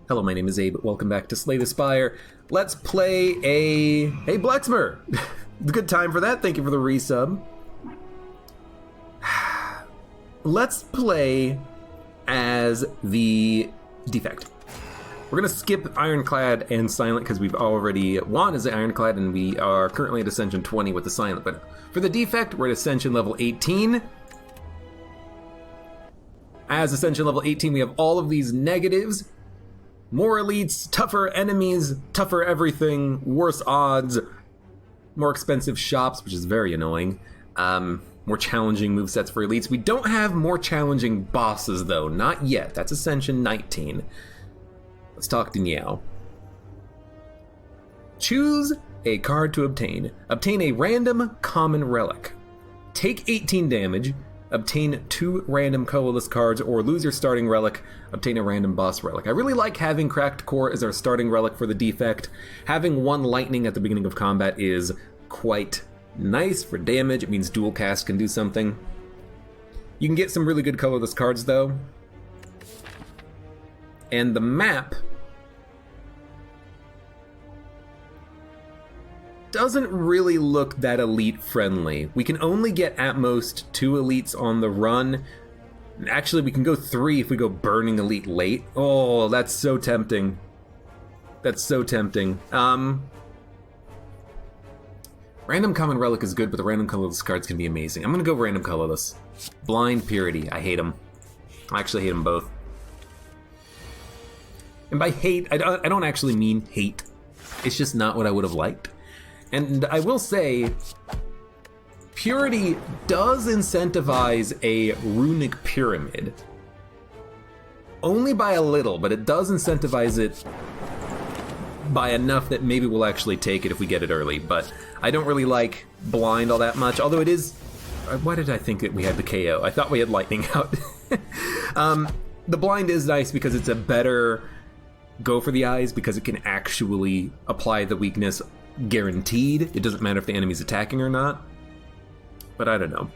Hello, my name is Abe. Welcome back to Slay the Spire. Let's play a Blacksmith. Good time for that. Thank you for the resub. Let's play as the defect. We're gonna skip Ironclad and Silent because we've already won as the Ironclad and we are currently at Ascension 20 with the Silent. But for the defect, we're at Ascension level 18. As Ascension level 18, we have all of these negatives. More elites, tougher enemies, tougher everything, worse odds, more expensive shops, which is very annoying. More challenging movesets for elites. We don't have more challenging bosses though, not yet. That's Ascension 19. Let's talk to Niao. Choose a card to obtain. Obtain a random common relic. Take 18 damage. Obtain 2 random colorless cards, or lose your starting relic, obtain a random boss relic. I really like having Cracked Core as our starting relic for the defect. Having 1 lightning at the beginning of combat is quite nice for damage. It means dual cast can do something. You can get some really good colorless cards though. And the map doesn't really look that elite friendly. We can only get at most 2 elites on the run. Actually, we can go 3 if we go Burning Elite late. Oh, that's so tempting. That's so tempting. Random Common Relic is good, but the random colorless cards can be amazing. I'm gonna go random colorless. Blind Purity, I hate them. I actually hate them both. And by hate, I don't actually mean hate. It's just not what I would have liked. And I will say, Purity does incentivize a runic pyramid. Only by a little, but it does incentivize it by enough that maybe we'll actually take it if we get it early. But I don't really like blind all that much, although it is... Why did I think that we had the KO? I thought we had lightning out. The blind is nice because it's a better go for the eyes because it can actually apply the weakness guaranteed. It doesn't matter if the enemy's attacking or not. But I don't know.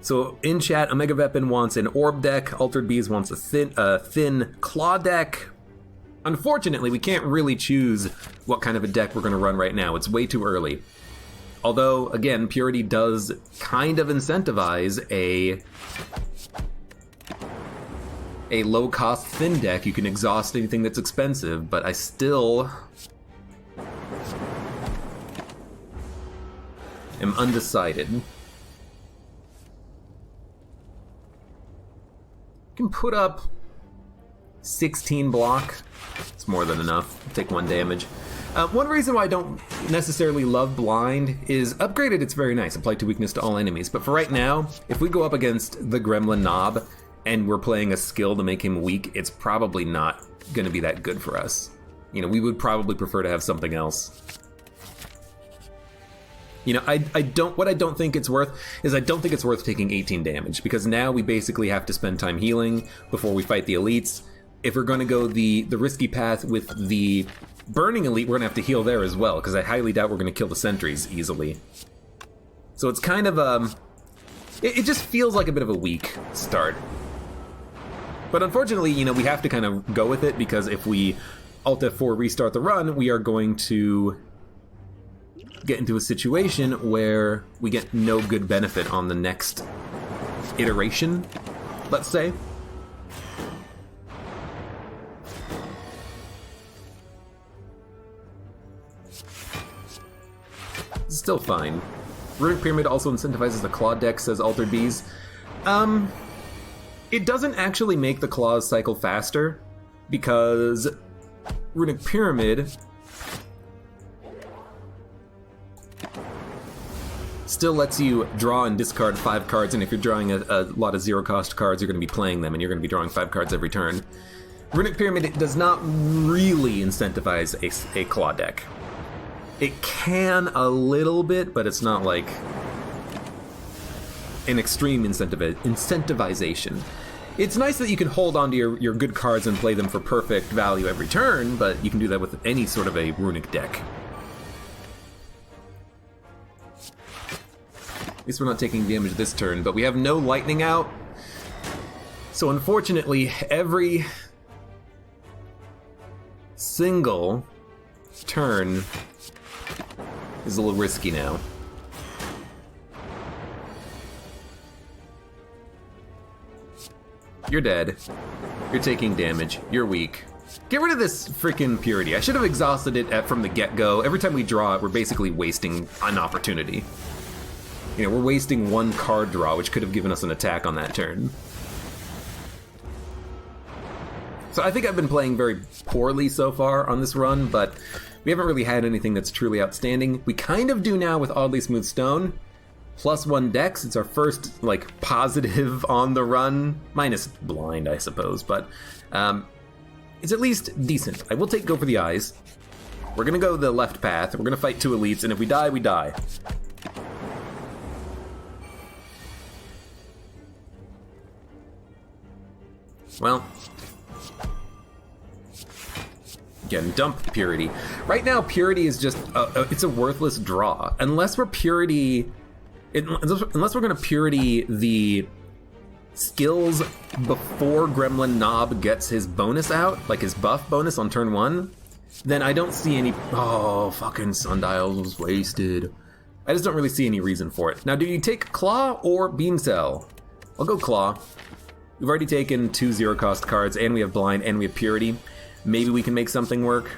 So in chat, Omega Weapon wants an orb deck. Altered Bees wants a thin claw deck. Unfortunately, we can't really choose what kind of a deck we're going to run right now. It's way too early. Although, again, Purity does kind of incentivize a low-cost thin deck. You can exhaust anything that's expensive, but I still am undecided. You can put up 16 block. It's more than enough. Take 1 damage. One reason why I don't necessarily love blind is upgraded, it's very nice. Apply 2 weakness to all enemies. But for right now, if we go up against the Gremlin Knob, and we're playing a skill to make him weak, it's probably not going to be that good for us. You know, we would probably prefer to have something else. You know, what I don't think it's worth is I don't think it's worth taking 18 damage, because now we basically have to spend time healing before we fight the elites. If we're going to go the risky path with the Burning Elite, we're going to have to heal there as well, because I highly doubt we're going to kill the sentries easily. So it's kind of, it just feels like a bit of a weak start. But unfortunately, you know, we have to kind of go with it, because if we Alt F4 restart the run, we are going to get into a situation where we get no good benefit on the next iteration, let's say. Still fine. Runic Pyramid also incentivizes the claw deck, says Altered Bees. It doesn't actually make the claws cycle faster, because Runic Pyramid still lets you draw and discard 5 cards, and if you're drawing a lot of 0-cost cards, you're going to be playing them, and you're going to be drawing 5 cards every turn. Runic Pyramid does not really incentivize a claw deck. It can a little bit, but it's not like an extreme incentivization. It's nice that you can hold on to your good cards and play them for perfect value every turn, but you can do that with any sort of a runic deck. At least we're not taking damage this turn, but we have no lightning out. So unfortunately, every single turn is a little risky now. You're dead. You're taking damage. You're weak. Get rid of this freaking purity. I should have exhausted it from the get-go. Every time we draw it, we're basically wasting an opportunity. You know, we're wasting one card draw, which could have given us an attack on that turn. So I think I've been playing very poorly so far on this run, but we haven't really had anything that's truly outstanding. We kind of do now with Oddly Smooth Stone. +1 dex, it's our first, like, positive on the run. Minus blind, I suppose, but it's at least decent. I will go for the eyes. We're gonna go the left path. We're gonna fight 2 elites, and if we die, we die. Well, again, dump Purity. Right now, Purity is just, it's a worthless draw. Unless we're Purity... unless we're going to Purity the skills before Gremlin Knob gets his bonus out, like his buff bonus on turn 1, then I don't see any... Oh, fucking Sundial was wasted. I just don't really see any reason for it. Now, do you take Claw or Beam Cell? I'll go Claw. We've already taken 2 0-cost cards, and we have Blind, and we have Purity. Maybe we can make something work.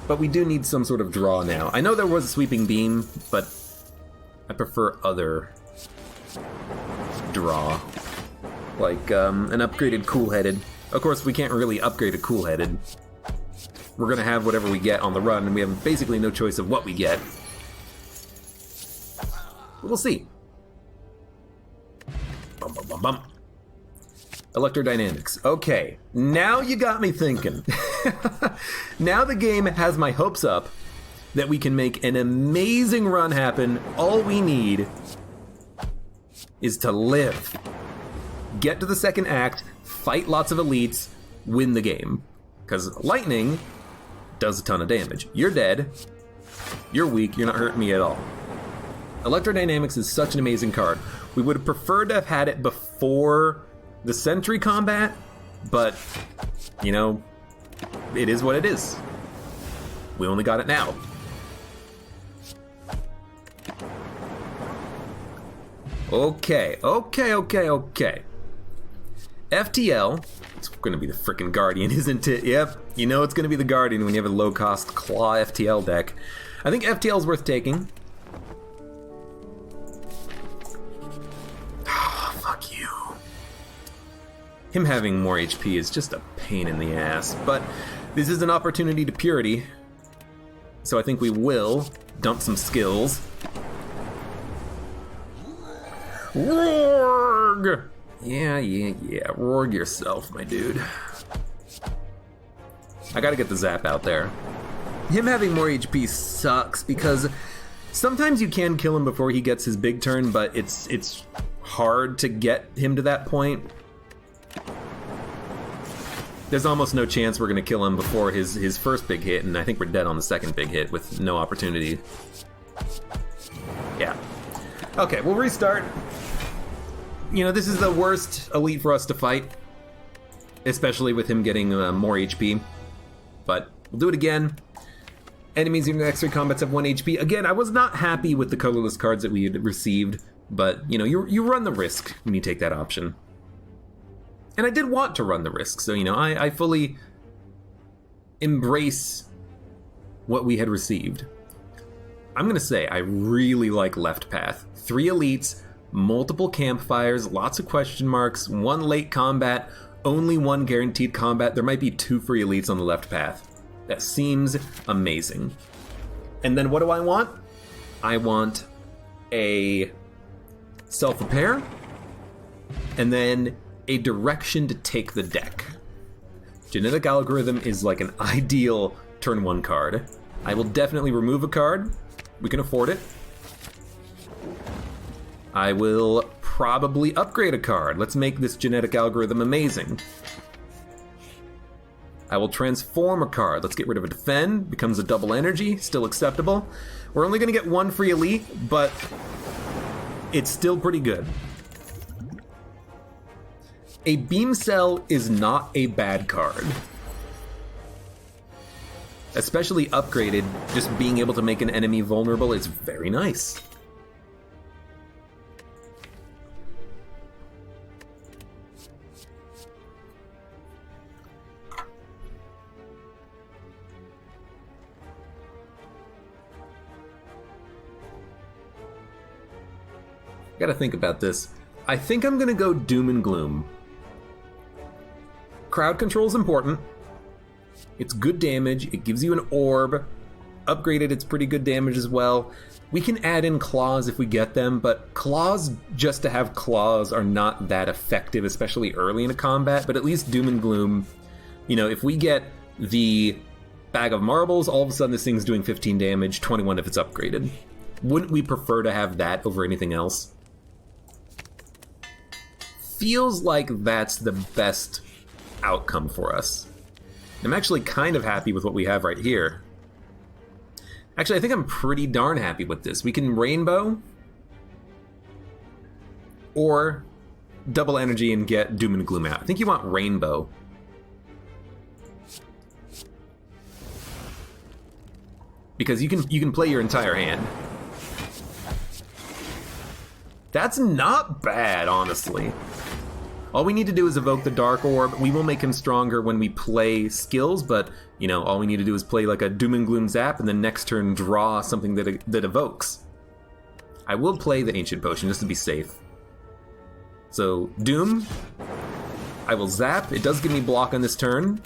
But we do need some sort of draw now. I know there was a Sweeping Beam, but I prefer other draw. Like an upgraded Cool-Headed. Of course, we can't really upgrade a Cool-Headed. We're gonna have whatever we get on the run, and we have basically no choice of what we get. We'll see. Bum, bum, bum, bum. Electrodynamics. Okay, now you got me thinking. Now the game has my hopes up that we can make an amazing run happen. All we need is to live. Get to the second act, fight lots of elites, win the game. Because lightning does a ton of damage. You're dead. You're weak. You're not hurting me at all. Electrodynamics is such an amazing card. We would have preferred to have had it before the Sentry combat, but, you know, it is what it is. We only got it now. Okay. FTL, it's gonna be the frickin' Guardian, isn't it? Yep, you know it's gonna be the Guardian when you have a low-cost Claw FTL deck. I think FTL is worth taking. Fuck you. Him having more HP is just a pain in the ass, but this is an opportunity to Purity, so I think we will dump some skills. Rorg! Yeah, Rorg yourself, my dude. I gotta get the zap out there. Him having more HP sucks, because sometimes you can kill him before he gets his big turn, but it's hard to get him to that point. There's almost no chance we're gonna kill him before his first big hit, and I think we're dead on the second big hit with no opportunity. Yeah. Okay, we'll restart. You know, this is the worst elite for us to fight, especially with him getting more HP. But we'll do it again. Enemies in the X-ray combats have 1 HP. Again, I was not happy with the colorless cards that we had received, but you know, you run the risk when you take that option. And I did want to run the risk, so you know, I fully embrace what we had received. I'm gonna say I really like left path. 3 elites, multiple campfires, lots of question marks, 1 late combat, only 1 guaranteed combat. There might be 2 free elites on the left path. That seems amazing. And then what do I want? I want a self-repair, and then a direction to take the deck. Genetic Algorithm is like an ideal turn 1 card. I will definitely remove a card. We can afford it. I will probably upgrade a card. Let's make this Genetic Algorithm amazing. I will transform a card. Let's get rid of a Defend. Becomes a double energy. Still acceptable. We're only going to get 1 free elite, but it's still pretty good. A beam cell is not a bad card. Especially upgraded, just being able to make an enemy vulnerable is very nice. Gotta think about this. I think I'm gonna go Doom and Gloom. Crowd control is important. It's good damage. It gives you an orb. Upgraded, it's pretty good damage as well. We can add in claws if we get them, but claws just to have claws are not that effective, especially early in a combat, but at least Doom and Gloom, you know, if we get the bag of marbles, all of a sudden this thing's doing 15 damage, 21 if it's upgraded. Wouldn't we prefer to have that over anything else? Feels like that's the best outcome for us. I'm actually kind of happy with what we have right here. Actually, I think I'm pretty darn happy with this. We can rainbow or double energy and get Doom and Gloom out. I think you want rainbow. Because you can play your entire hand. That's not bad, honestly. All we need to do is evoke the Dark Orb. We will make him stronger when we play skills, but, you know, all we need to do is play like a Doom and Gloom zap, and then next turn draw something that evokes. I will play the Ancient Potion just to be safe. So, Doom. I will zap. It does give me block on this turn.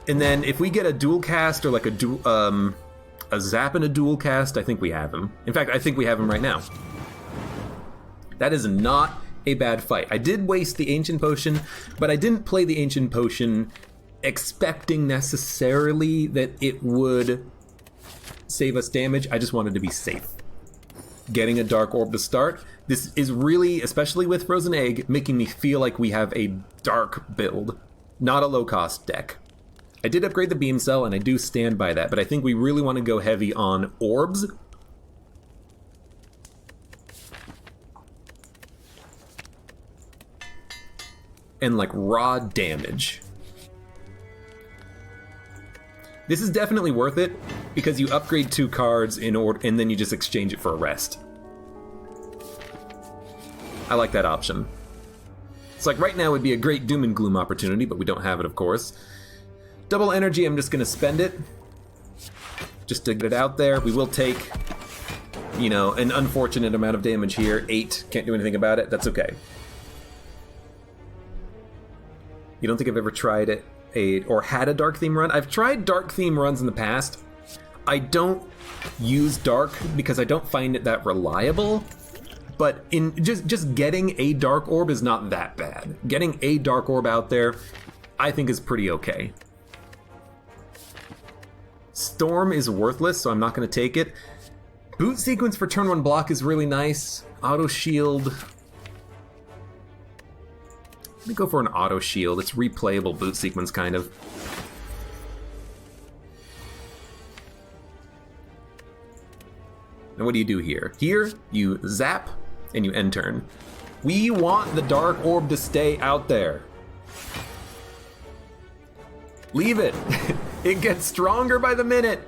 And then if we get a dual cast or like a zap and a dual cast, I think we have him. In fact, I think we have him right now. That is not a bad fight. I did waste the Ancient Potion, but I didn't play the Ancient Potion expecting necessarily that it would save us damage. I just wanted to be safe. Getting a Dark Orb to start. This is really, especially with Frozen Egg, making me feel like we have a dark build, not a low-cost deck. I did upgrade the Beam Cell, and I do stand by that, but I think we really want to go heavy on orbs. And like raw damage. This is definitely worth it because you upgrade 2 cards in order and then you just exchange it for a rest. I like that option. It's like right now would be a great Doom and Gloom opportunity, but we don't have it, of course. Double energy, I'm just gonna spend it just to get it out there. We will take, you know, an unfortunate amount of damage here. 8, can't do anything about it, that's okay. You don't think I've ever tried it or had a dark theme run? I've tried dark theme runs in the past. I don't use dark because I don't find it that reliable. But in just getting a dark orb is not that bad. Getting a dark orb out there, I think is pretty okay. Storm is worthless, so I'm not going to take it. Boot sequence for turn 1 block is really nice. Auto shield. Let me go for an auto shield. It's replayable boot sequence, kind of. And what do you do here? Here, you zap, and you end turn. We want the Dark Orb to stay out there. Leave it. It gets stronger by the minute.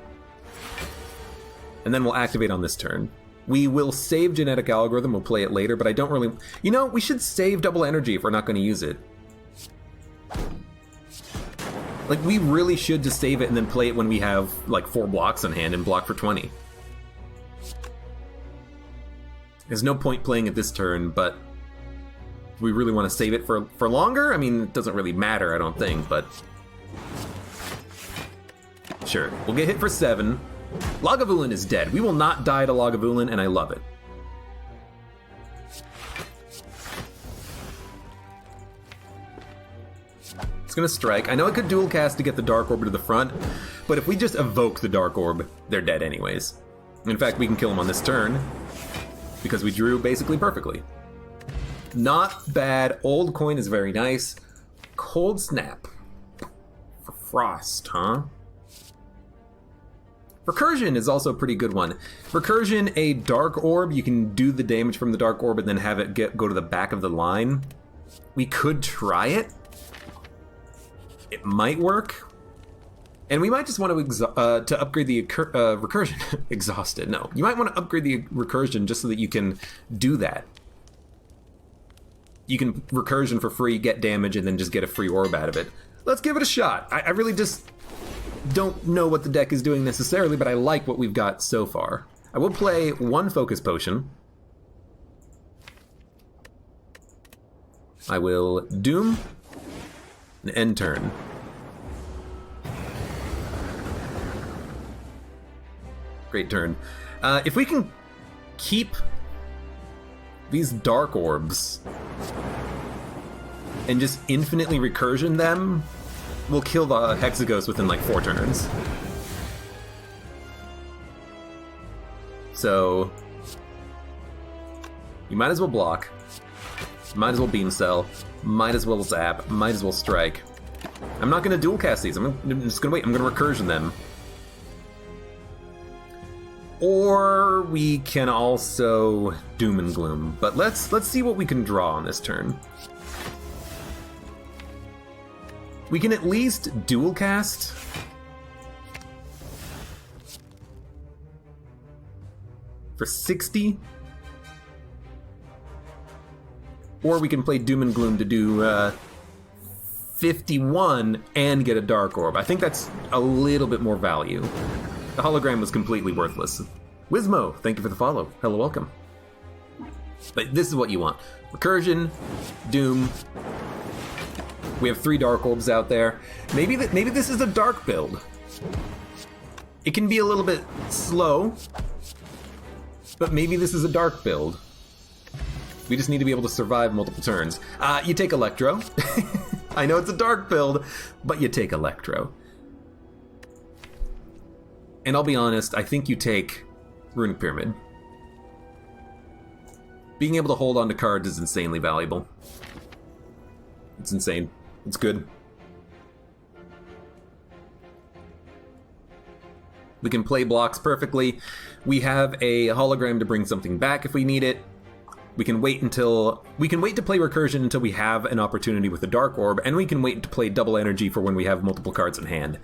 And then we'll activate on this turn. We will save Genetic Algorithm, we'll play it later, but I don't really... You know, we should save Double Energy if we're not going to use it. Like, we really should just save it and then play it when we have, like, 4 blocks on hand and block for 20. There's no point playing it this turn, but... we really want to save it for longer? I mean, it doesn't really matter, I don't think, but... Sure, we'll get hit for 7. Lagavulin is dead. We will not die to Lagavulin, and I love it. It's gonna strike. I know it could dual cast to get the Dark Orb to the front, but if we just evoke the Dark Orb, they're dead anyways. In fact, we can kill them on this turn, because we drew basically perfectly. Not bad. Old Coin is very nice. Cold Snap. For Frost, huh? Recursion is also a pretty good one. Recursion, a Dark Orb, you can do the damage from the Dark Orb and then have it go to the back of the line. We could try it. It might work. And we might just want to upgrade the recursion. Exhausted. No, you might want to upgrade the recursion just so that you can do that. You can recursion for free, get damage, and then just get a free orb out of it. Let's give it a shot. I really just don't know what the deck is doing necessarily, but I like what we've got so far. I will play one focus potion. I will doom an end turn. Great turn. If we can keep these Dark Orbs and just infinitely recursion them, we'll kill the Hexaghost within like 4 turns. So you might as well block, might as well beam cell, might as well zap, might as well strike. I'm not going to dual cast these. I'm just going to wait. I'm going to recursion them. Or we can also doom and gloom. But let's see what we can draw on this turn. We can at least dual cast. For 60. Or we can play Doom and Gloom to do 51 and get a Dark Orb. I think that's a little bit more value. The hologram was completely worthless. Wismo, thank you for the follow. Hello, welcome. But this is what you want. Recursion, Doom. We have 3 Dark Orbs out there. Maybe this is a dark build. It can be a little bit slow, but maybe this is a dark build. We just need to be able to survive multiple turns. You take Electro. I know it's a dark build, but you take Electro. And I'll be honest, I think you take Runic Pyramid. Being able to hold on to cards is insanely valuable. It's insane. It's good. We can play blocks perfectly. We have a hologram to bring something back if we need it. We can wait to play recursion until we have an opportunity with a Dark Orb, and we can wait to play double energy for when we have multiple cards in hand.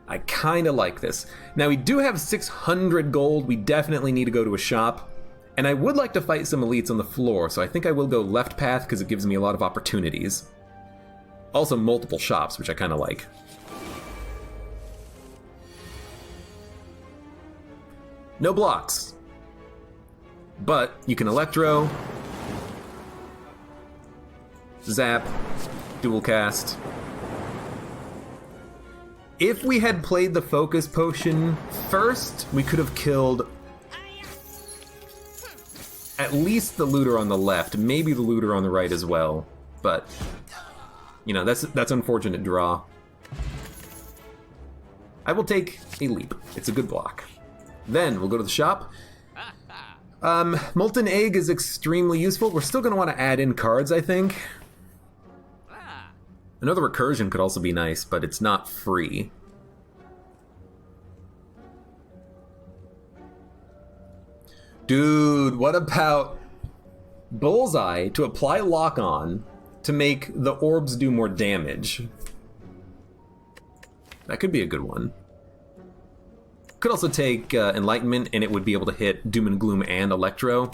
I kind of like this. Now we do have 600 gold. We definitely need to go to a shop. And I would like to fight some elites on the floor, so I think I will go left path because it gives me a lot of opportunities. Also multiple shops, which I kind of like. No blocks. But you can Electro, Zap, Dual Cast. If we had played the Focus Potion first, we could have killed at least the looter on the left, maybe the looter on the right as well. But, you know, that's unfortunate draw. I will take a leap. It's a good block. Then we'll go to the shop. Molten Egg is extremely useful. We're still going to want to add in cards, I think. Another recursion could also be nice, but it's not free. Dude, what about Bullseye to apply Lock On to make the orbs do more damage? That could be a good one. Could also take Enlightenment, and it would be able to hit Doom and Gloom and Electro.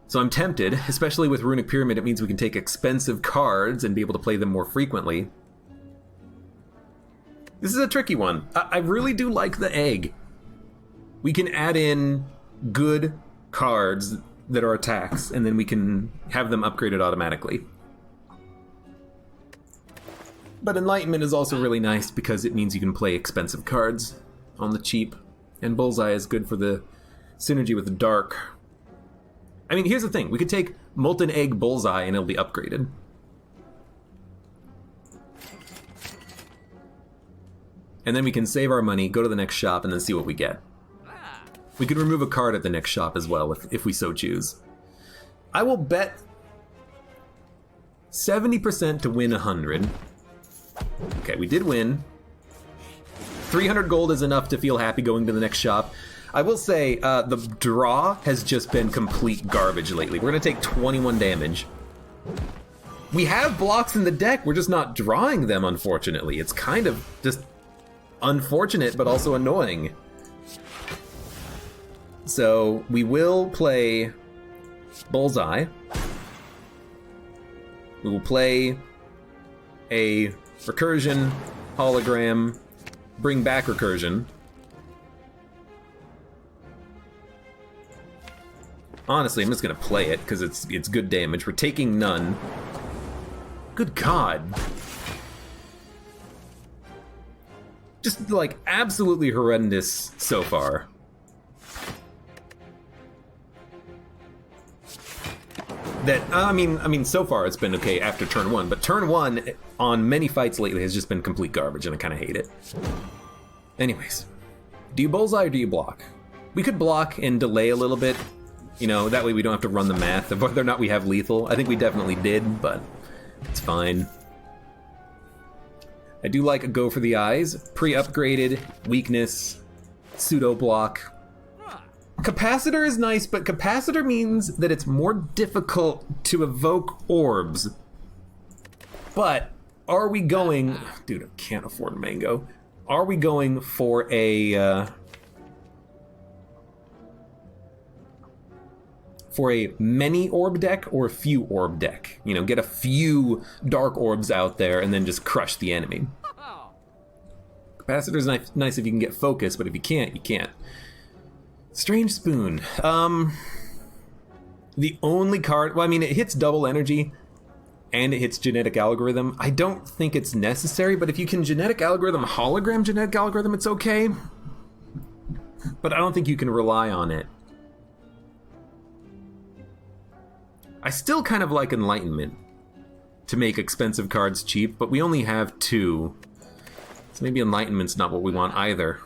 So I'm tempted, especially with Runic Pyramid. It means we can take expensive cards and be able to play them more frequently. This is a tricky one. I really do like the egg. We can add in good cards that are attacks, and then we can have them upgraded automatically. But Enlightenment is also really nice because it means you can play expensive cards on the cheap, and Bullseye is good for the synergy with the dark. I mean, here's the thing. We could take Molten Egg Bullseye and it'll be upgraded. And then we can save our money, go to the next shop, and then see what we get. We could remove a card at the next shop as well, if we so choose. I will bet 70% to win 100. Okay, we did win. 300 gold is enough to feel happy going to the next shop. I will say, the draw has just been complete garbage lately. We're going to take 21 damage. We have blocks in the deck, we're just not drawing them, unfortunately. It's kind of just unfortunate, but also annoying. So, we will play Bullseye. We will play a Recursion, Hologram, bring back Recursion. Honestly, I'm just gonna play it, because it's good damage. We're taking none. Good God. Just, like, absolutely horrendous so far. That, I mean, so far it's been okay after turn 1, but turn 1 on many fights lately has just been complete garbage, and I kind of hate it. Anyways, do you bullseye or do you block? We could block and delay a little bit, you know, that way we don't have to run the math of whether or not we have lethal. I think we definitely did, but it's fine. I do like a go for the eyes, pre-upgraded, weakness, pseudo block. Capacitor is nice, but capacitor means that it's more difficult to evoke orbs. But are we going... Dude, I can't afford mango. Are we going for a many orb deck or a few orb deck? You know, get a few dark orbs out there and then just crush the enemy. Capacitor's nice if you can get focus, but if you can't, you can't. Strange Spoon. The only card... Well, I mean, it hits double energy, and it hits genetic algorithm. I don't think it's necessary, but if you can genetic algorithm, hologram genetic algorithm, it's okay. But I don't think you can rely on it. I still kind of like Enlightenment to make expensive cards cheap, but we only have 2. So maybe Enlightenment's not what we want either.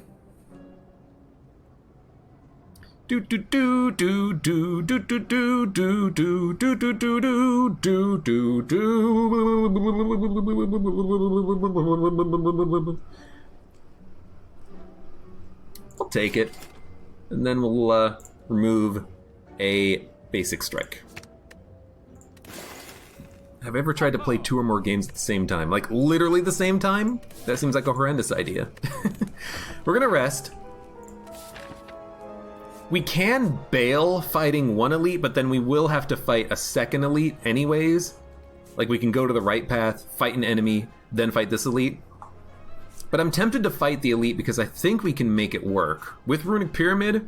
Do do do do do do do do do do do do do do do do. I'll take it, and then we'll remove a basic strike. Have I ever tried to play 2 or more games at the same time? Like literally the same time? That seems like a horrendous idea. We're gonna rest. We can bail fighting one elite, but then we will have to fight a second elite anyways. Like we can go to the right path, fight an enemy, then fight this elite. But I'm tempted to fight the elite because I think we can make it work. With Runic Pyramid,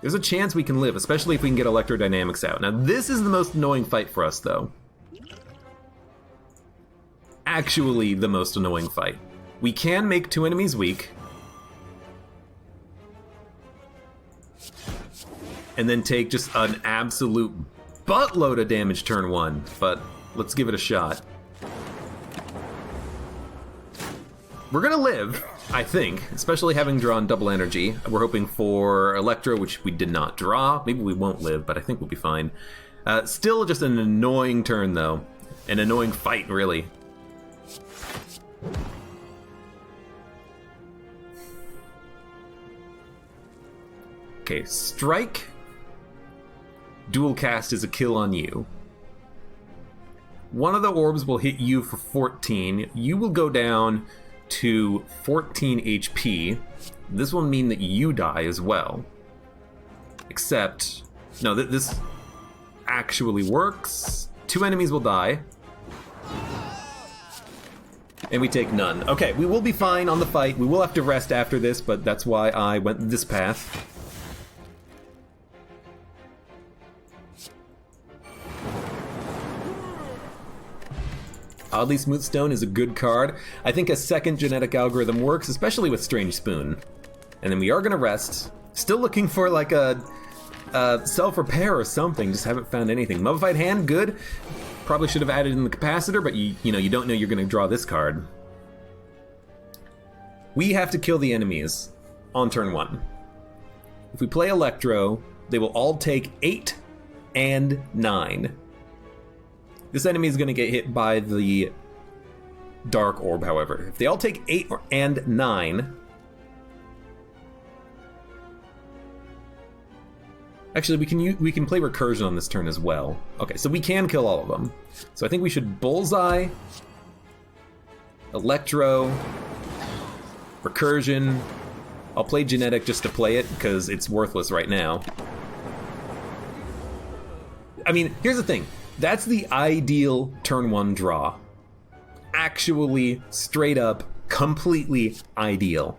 there's a chance we can live, especially if we can get Electrodynamics out. Now this is the most annoying fight for us though. Actually the most annoying fight. We can make 2 enemies weak. And then take just an absolute buttload of damage turn 1, but let's give it a shot. We're gonna live, I think, especially having drawn double energy. We're hoping for Electro, which we did not draw. Maybe we won't live, but I think we'll be fine. Still just an annoying turn, though. An annoying fight, really. Okay, strike. Dual cast is a kill on you. One of the orbs will hit you for 14. You will go down to 14 HP. This will mean that you die as well. Except, no, this actually works. 2 enemies will die. And we take none. Okay, we will be fine on the fight. We will have to rest after this, but that's why I went this path. Oddly Smooth Stone is a good card. I think a second genetic algorithm works, especially with Strange Spoon. And then we are gonna rest. Still looking for like a self-repair or something, just haven't found anything. Mummified Hand, good. Probably should have added in the capacitor, but you know, you don't know you're gonna draw this card. We have to kill the enemies on turn 1. If we play Electro, they will all take 8 and 9. This enemy is going to get hit by the Dark Orb, however. If they all take 8 and 9, Actually, we can play recursion on this turn as well. Okay, so we can kill all of them. So I think we should bullseye, electro, recursion. I'll play genetic just to play it because it's worthless right now. I mean, here's the thing. That's the ideal turn 1 draw. Actually, straight up, completely ideal.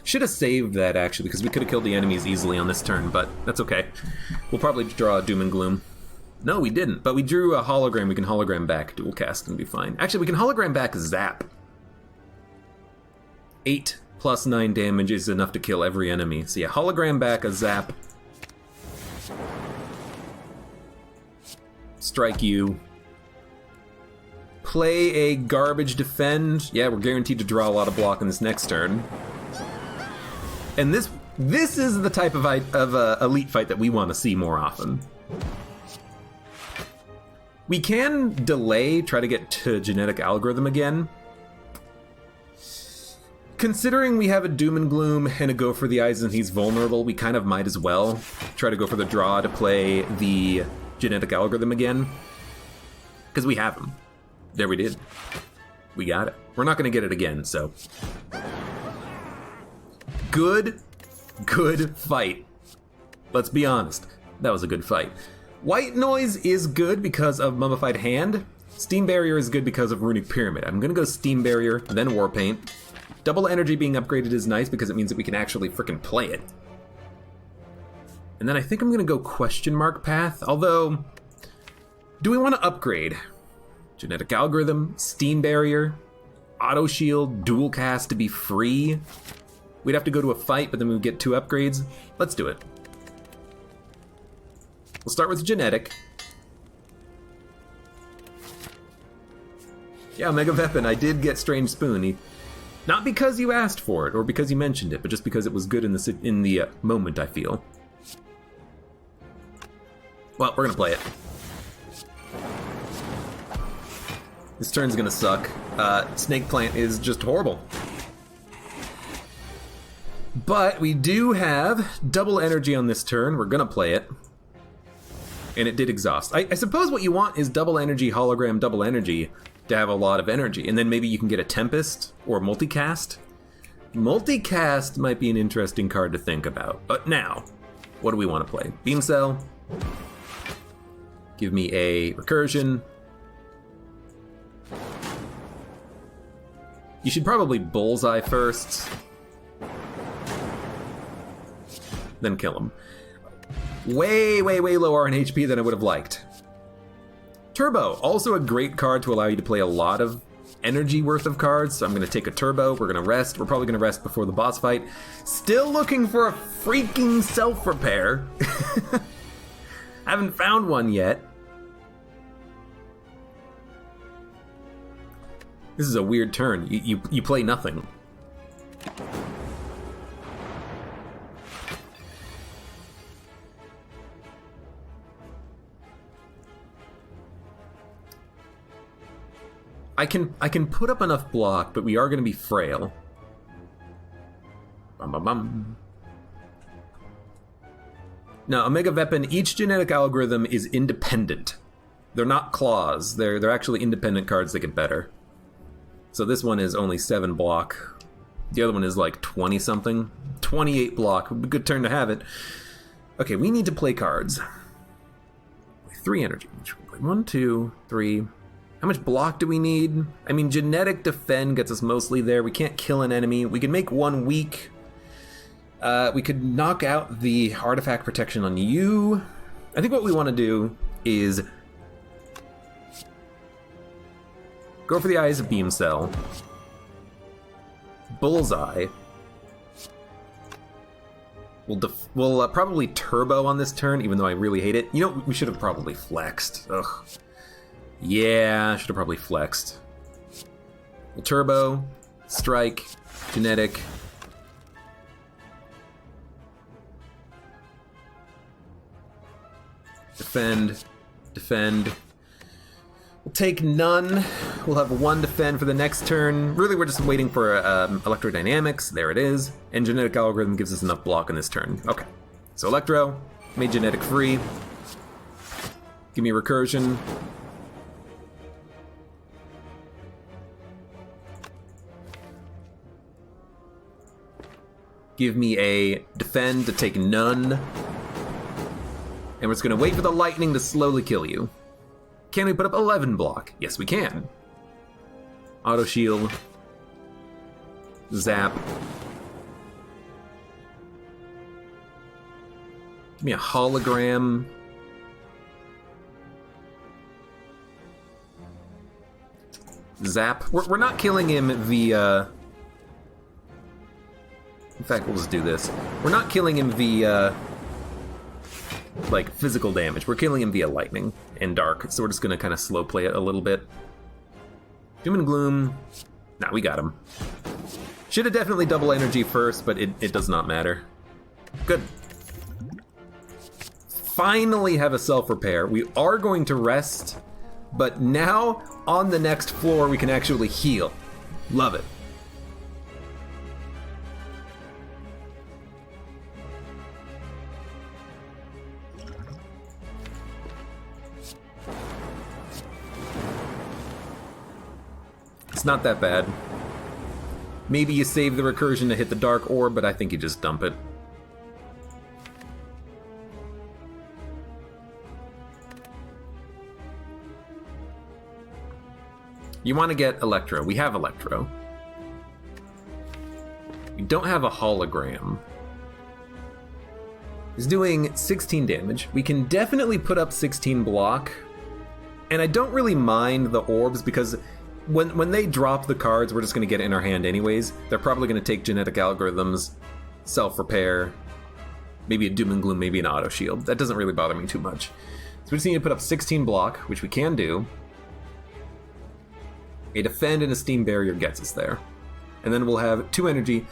Should have saved that, actually, because we could have killed the enemies easily on this turn, but that's okay. We'll probably draw a Doom and Gloom. No, we didn't, but we drew a hologram. We can hologram back dual cast and be fine. Actually, we can hologram back Zap. 8 plus 9 damage is enough to kill every enemy. So yeah, hologram back a Zap. Strike you. Play a garbage defend. Yeah, we're guaranteed to draw a lot of block in this next turn. And this is the type of elite fight that we want to see more often. We can delay, try to get to genetic algorithm again. Considering we have a Doom and Gloom and a Go for the Eyes and he's vulnerable, we kind of might as well try to go for the draw to play the genetic algorithm again. Because we have him. There we did. We got it. We're not going to get it again, so... Good fight. Let's be honest. That was a good fight. White Noise is good because of Mummified Hand. Steam Barrier is good because of Runic Pyramid. I'm gonna go Steam Barrier, then Warpaint. Double Energy being upgraded is nice because it means that we can actually frickin' play it. And then I think I'm gonna go Question Mark Path, although... Do we want to upgrade? Genetic Algorithm, Steam Barrier, Auto Shield, Dual Cast to be free. We'd have to go to a fight, but then we would get 2 upgrades. Let's do it. We'll start with genetic. Yeah, Mega Weapon, I did get Strange Spoon. Not because you asked for it, or because you mentioned it, but just because it was good in the moment, I feel. Well, we're gonna play it. This turn's gonna suck. Snake Plant is just horrible. But we do have double energy on this turn. We're gonna play it. And it did exhaust. I suppose what you want is double energy, hologram, double energy to have a lot of energy. And then maybe you can get a Tempest or Multicast. Multicast might be an interesting card to think about. But now, what do we want to play? Beam Cell. Give me a Recursion. You should probably Bullseye first. Then kill him. Way lower on HP than I would have liked. Turbo, also a great card to allow you to play a lot of energy worth of cards. So I'm going to take a Turbo. We're going to rest. We're probably going to rest before the boss fight. Still looking for a freaking self-repair. Haven't found one yet. This is a weird turn. You play nothing. I can put up enough block, but we are going to be frail. Bum, bum, bum. Now, Omega Weapon, each genetic algorithm is independent. They're not claws. They're actually independent cards that get better. So this one is only 7 block. The other one is like 20-something. 28 block. Would be a good turn to have it. Okay, we need to play cards. 3 energy. 1, 2, 3... How much block do we need? I mean, genetic defend gets us mostly there. We can't kill an enemy. We can make 1 weak. We could knock out the artifact protection on you. I think what we want to do is go for the Eyes of Beam Cell. Bullseye. We'll probably Turbo on this turn, even though I really hate it. You know, we should have probably flexed. Ugh. Yeah, should have probably flexed. We'll Turbo, Strike, Genetic. Defend. We'll take none. We'll have 1 defend for the next turn. Really, we're just waiting for electrodynamics. There it is. And genetic algorithm gives us enough block in this turn. Okay. So electro, made genetic free. Give me recursion. Give me a defend to take none. And we're just gonna wait for the lightning to slowly kill you. Can we put up 11 block? Yes, we can. Auto shield. Zap. Give me a hologram. Zap. We're not killing him via... In fact, we'll just do this. We're not killing him via... like, physical damage. We're killing him via lightning and dark, so we're just gonna kind of slow play it a little bit. Doom and Gloom. Nah, we got him. Should have definitely double energy first, but it does not matter. Good. Finally have a self-repair. We are going to rest, but now, on the next floor, we can actually heal. Love it. It's not that bad. Maybe you save the recursion to hit the dark orb, but I think you just dump it. You want to get Electro. We have Electro. We don't have a hologram. He's doing 16 damage. We can definitely put up 16 block. And I don't really mind the orbs because when they drop the cards, we're just going to get it in our hand anyways. They're probably going to take genetic algorithms, self-repair, maybe a Doom and Gloom, maybe an auto shield. That doesn't really bother me too much. So we just need to put up 16 block, which we can do. A defend and a steam barrier gets us there. And then we'll have 2 energy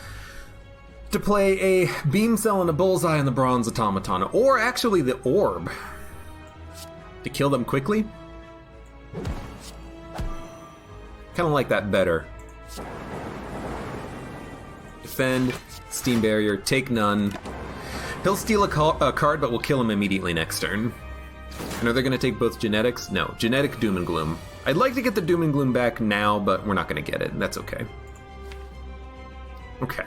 to play a beam cell and a bullseye on the bronze automaton, or actually the orb to kill them quickly. Kind of like that better. Defend, steam barrier, take none. He'll steal a card, but we'll kill him immediately next turn. And are they going to take both genetics? No, genetic Doom and Gloom. I'd like to get the Doom and Gloom back now, but we're not going to get it. That's okay. Okay.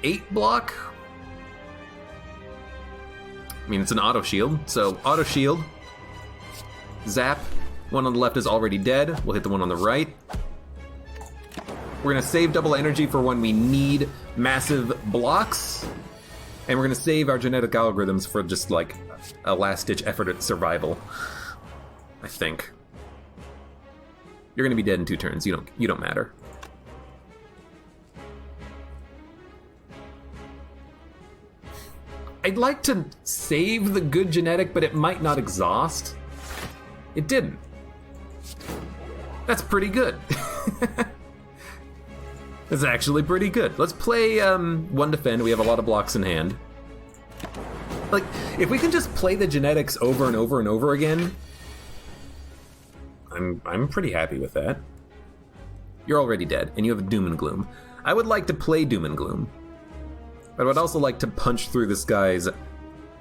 8 block? I mean, it's an auto shield, so auto shield. Zap. One on the left is already dead. We'll hit the one on the right. We're going to save double energy for when we need massive blocks. And we're going to save our genetic algorithms for just like a last-ditch effort at survival. I think. You're going to be dead in 2 turns. You don't matter. I'd like to save the good genetic, but it might not exhaust. It didn't. That's pretty good. That's actually pretty good. Let's play 1 defend. We have a lot of blocks in hand. Like, if we can just play the genetics over and over and over again, I'm pretty happy with that. You're already dead, and you have a Doom and Gloom. I would like to play Doom and Gloom, but I would also like to punch through this guy's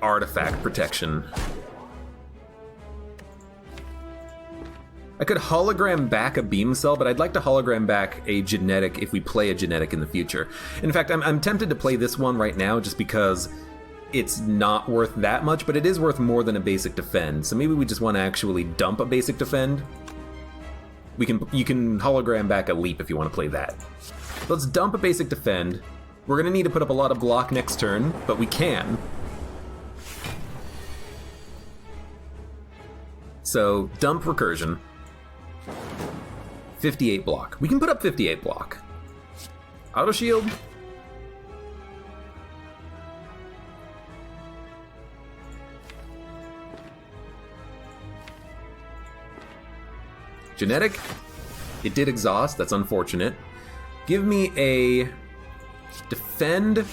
artifact protection. I could hologram back a beam cell, but I'd like to hologram back a genetic if we play a genetic in the future. In fact, I'm tempted to play this one right now just because it's not worth that much, but it is worth more than a basic defend. So maybe we just want to actually dump a basic defend. You can hologram back a leap if you want to play that. Let's dump a basic defend. We're going to need to put up a lot of block next turn, but we can. So dump recursion. 58 block. We can put up 58 block. Auto shield. Genetic. It did exhaust. That's unfortunate. Give me a defend,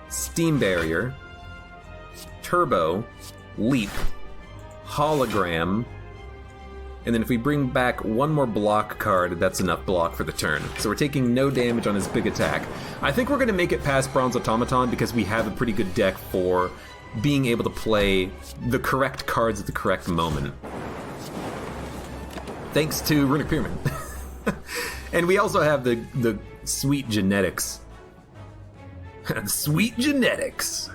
steam barrier, turbo, leap, hologram, and then if we bring back one more block card, that's enough block for the turn. So we're taking no damage on his big attack. I think we're going to make it past Bronze Automaton because we have a pretty good deck for being able to play the correct cards at the correct moment. Thanks to Runic Pyramid. And we also have the sweet genetics. Sweet genetics!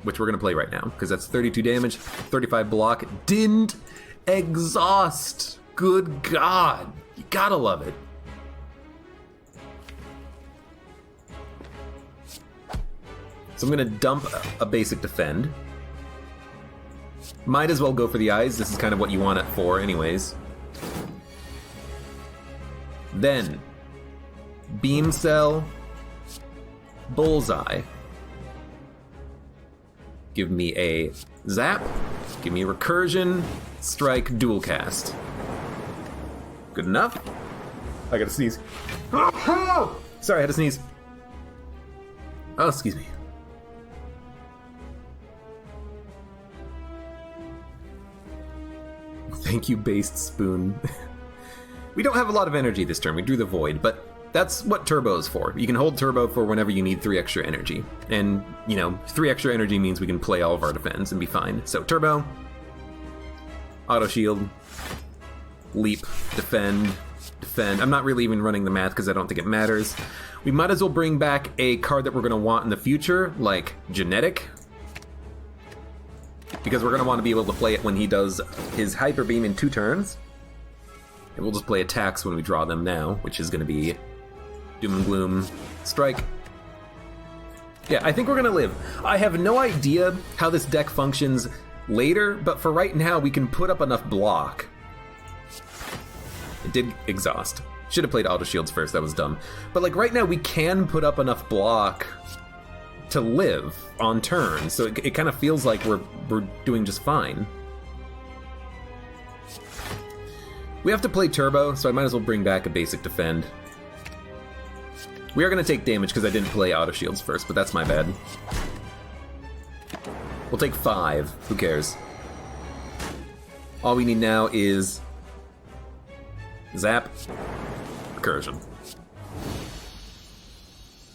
Which we're going to play right now, because that's 32 damage, 35 block. Didn't exhaust! Good God! You gotta love it. So I'm going to dump a basic defend. Might as well go for the eyes. This is kind of what you want it for anyways. Then, Beam Cell, Bullseye. Give me a Zap, give me a Recursion, Strike, Dual Cast. Good enough? I gotta sneeze. Sorry, I had to sneeze. Oh, excuse me. Thank you, Based Spoon. We don't have a lot of energy this turn. We drew the Void, but that's what Turbo is for. You can hold Turbo for whenever you need 3 extra energy. And, 3 extra energy means we can play all of our defense and be fine. So Turbo, Auto Shield, Leap, Defend, Defend. I'm not really even running the math because I don't think it matters. We might as well bring back a card that we're going to want in the future, like Genetic. Because we're going to want to be able to play it when he does his Hyper Beam in 2 turns. And we'll just play attacks when we draw them now, which is going to be Doom and Gloom, Strike. Yeah, I think we're going to live. I have no idea how this deck functions later, but for right now, we can put up enough block. It did exhaust. Should have played Auto Shields first, that was dumb. But like right now, we can put up enough block to live on turn, so it kind of feels like we're doing just fine. We have to play Turbo, so I might as well bring back a basic defend. We are going to take damage because I didn't play Auto Shields first, but that's my bad. We'll take 5. Who cares? All we need now is Zap, Recursion.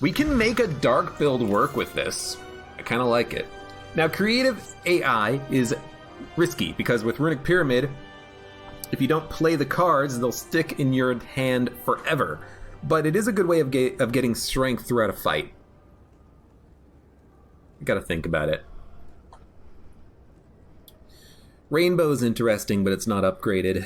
We can make a dark build work with this. I kind of like it. Now, creative AI is risky because with Runic Pyramid, if you don't play the cards, they'll stick in your hand forever. But it is a good way of getting strength throughout a fight. You gotta think about it. Rainbow's interesting, but it's not upgraded.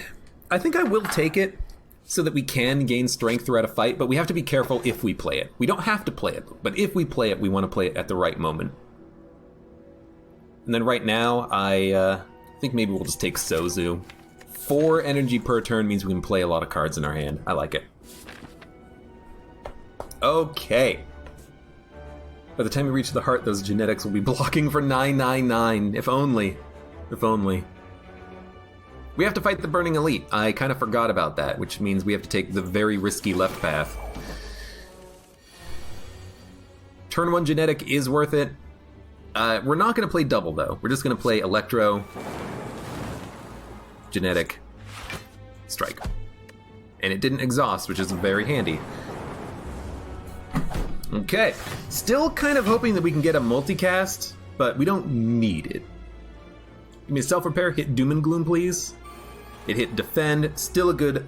I think I will take it so that we can gain strength throughout a fight, but we have to be careful if we play it. We don't have to play it, but if we play it, we want to play it at the right moment. And then right now, I think maybe we'll just take Sozu. 4 energy per turn means we can play a lot of cards in our hand. I like it. Okay. By the time we reach the heart, those genetics will be blocking for 999. If only. If only. We have to fight the Burning Elite. I kind of forgot about that, which means we have to take the very risky left path. Turn 1 genetic is worth it. We're not going to play double, though. We're just going to play Electro, Genetic, Strike. And it didn't exhaust, which is very handy. Okay. Still kind of hoping that we can get a multicast, but we don't need it. Give me a self-repair, hit Doom and Gloom, please. It hit Defend, still a good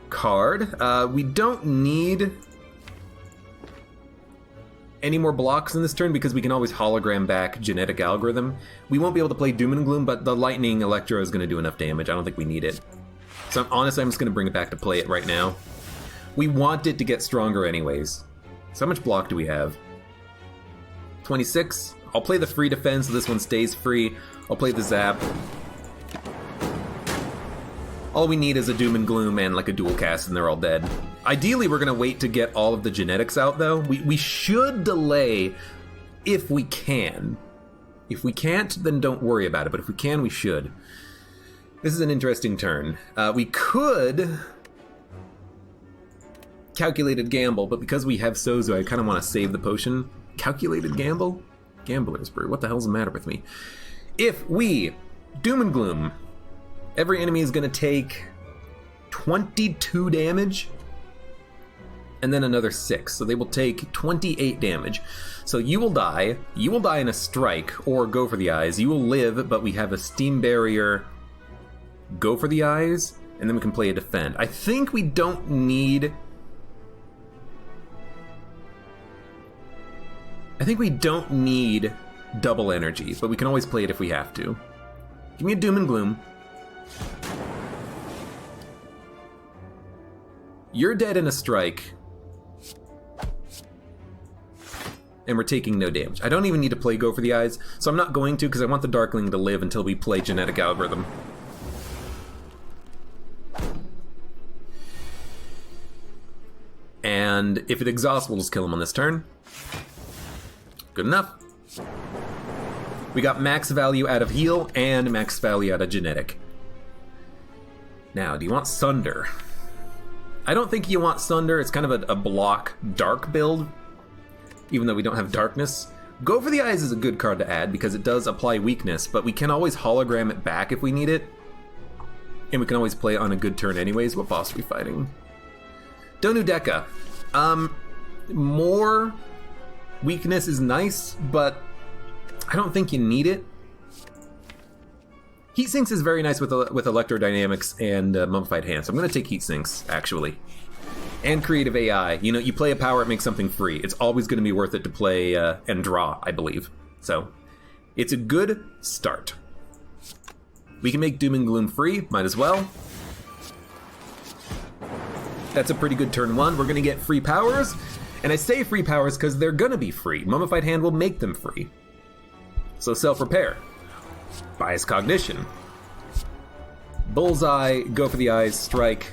card. We don't need any more blocks in this turn because we can always hologram back Genetic Algorithm. We won't be able to play Doom and Gloom, but the Lightning Electro is going to do enough damage. I don't think we need it. So honestly, I'm just going to bring it back to play it right now. We want it to get stronger anyways. So how much block do we have? 26. I'll play the free defense so this one stays free. I'll play the Zap. All we need is a Doom and Gloom and like a dual cast and they're all dead. Ideally, we're gonna wait to get all of the genetics out though. We should delay if we can. If we can't, then don't worry about it, but if we can, we should. This is an interesting turn. We could Calculated Gamble, but because we have Sozu, I kind of want to save the potion. Calculated Gamble? Gambler's Brew. What the hell's the matter with me? If we Doom and Gloom, Every enemy is going to take 22 damage, and then another 6. So they will take 28 damage. So you will die in a strike, or go for the eyes. You will live, but we have a steam barrier, go for the eyes, and then we can play a defend. I think we don't need... double energy, but we can always play it if we have to. Give me a Doom and Gloom. You're dead in a strike. And we're taking no damage. I don't even need to play Go for the Eyes, so I'm not going to because I want the Darkling to live until we play Genetic Algorithm. And if it exhausts, we'll just kill him on this turn. Good enough. We got max value out of heal and max value out of genetic. Now, do you want Sunder? I don't think you want Sunder. It's kind of a block dark build, even though we don't have darkness. Go for the Eyes is a good card to add because it does apply weakness, but we can always hologram it back if we need it. And we can always play on a good turn anyways. What boss are we fighting? Donu Deka. More weakness is nice, but I don't think you need it. Heat Sinks is very nice with Electrodynamics and Mummified Hand, so I'm going to take Heat Sinks, actually. And Creative AI. You know, you play a power, it makes something free. It's always going to be worth it to play and draw, I believe. So, it's a good start. We can make Doom and Gloom free, might as well. That's a pretty good turn 1. We're going to get free powers. And I say free powers because they're going to be free. Mummified Hand will make them free. So self-repair. Bias Cognition. Bullseye, Go for the Eyes, Strike,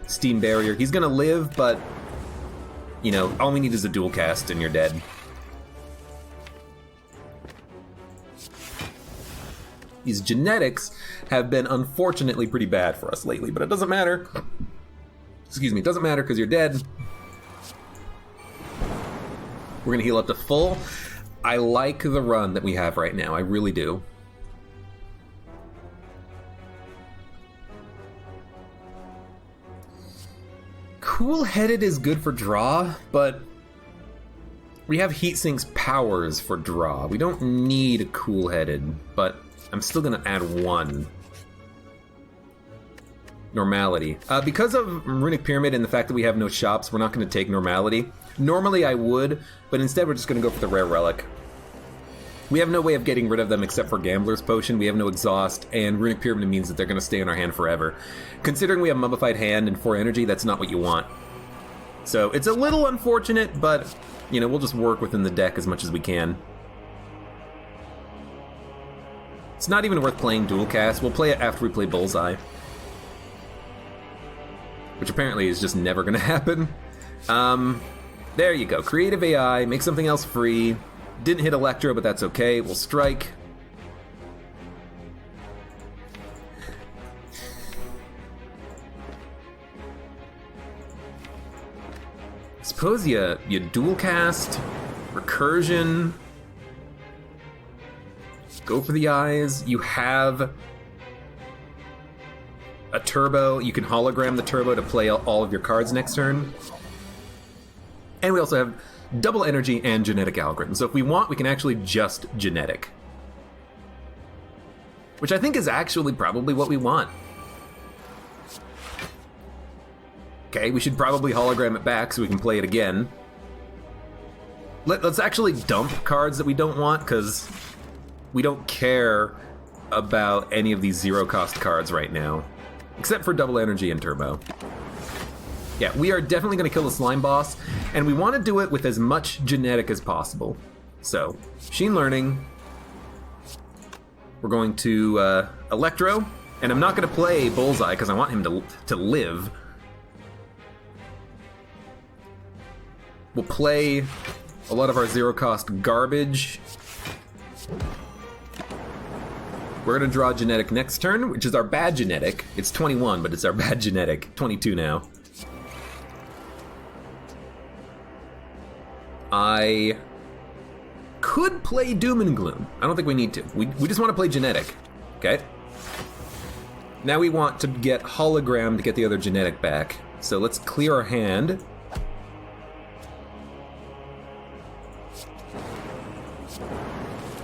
Steam Barrier. He's going to live, but, you know, all we need is a dual cast and you're dead. These genetics have been unfortunately pretty bad for us lately, but it doesn't matter. Excuse me, it doesn't matter because you're dead. We're going to heal up to full. I like the run that we have right now. I really do. Cool-Headed is good for draw, but we have Heatsink's powers for draw. We don't need Cool-Headed, but I'm still going to add 1. Normality. Because of Runic Pyramid and the fact that we have no shops, we're not going to take Normality. Normally I would, but instead we're just going to go for the Rare Relic. We have no way of getting rid of them except for Gambler's Potion. We have no Exhaust, and Runic Pyramid means that they're going to stay in our hand forever. Considering we have Mummified Hand and 4 energy, that's not what you want. So it's a little unfortunate, but, you know, we'll just work within the deck as much as we can. It's not even worth playing Dual Cast. We'll play it after we play Bullseye. Which apparently is just never going to happen. There you go. Creative AI, make something else free. Didn't hit Electro, but that's okay. We'll strike. Suppose you dual cast, recursion, go for the eyes. You have a turbo. You can hologram the turbo to play all of your cards next turn. And we also have double energy and genetic algorithm. So if we want, we can actually just genetic. Which I think is actually probably what we want. Okay, we should probably hologram it back so we can play it again. Let's actually dump cards that we don't want, because we don't care about any of these zero-cost cards right now. Except for double energy and turbo. Yeah, we are definitely going to kill the slime boss, and we want to do it with as much genetic as possible. So, machine learning. We're going to Electro, and I'm not going to play Bullseye because I want him to live. We'll play a lot of our zero-cost garbage. We're going to draw genetic next turn, which is our bad genetic. It's 21, but it's our bad genetic. 22 now. I could play Doom and Gloom. I don't think we need to. We just want to play genetic. Okay? Now we want to get hologram to get the other genetic back. So let's clear our hand.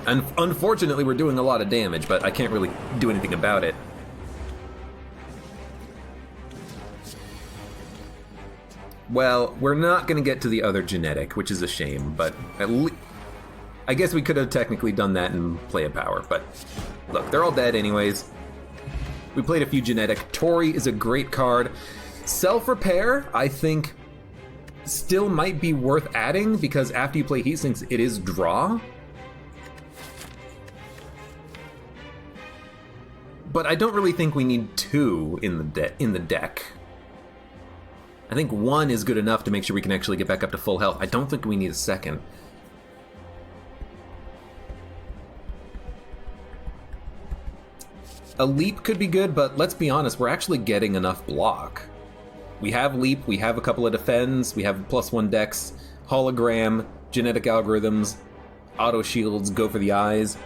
And unfortunately, we're doing a lot of damage, but I can't really do anything about it. Well, we're not going to get to the other genetic, which is a shame, but I guess we could have technically done that and play a power, but look, they're all dead anyways. We played a few genetic. Tori is a great card. Self-repair, I think, still might be worth adding, because after you play Heat Sinks, it is draw. But I don't really think we need 2 in the deck. I think 1 is good enough to make sure we can actually get back up to full health. I don't think we need a second. A leap could be good, but let's be honest, we're actually getting enough block. We have leap, we have a couple of defends, we have +1 dex, hologram, genetic algorithms, auto shields, go for the eyes.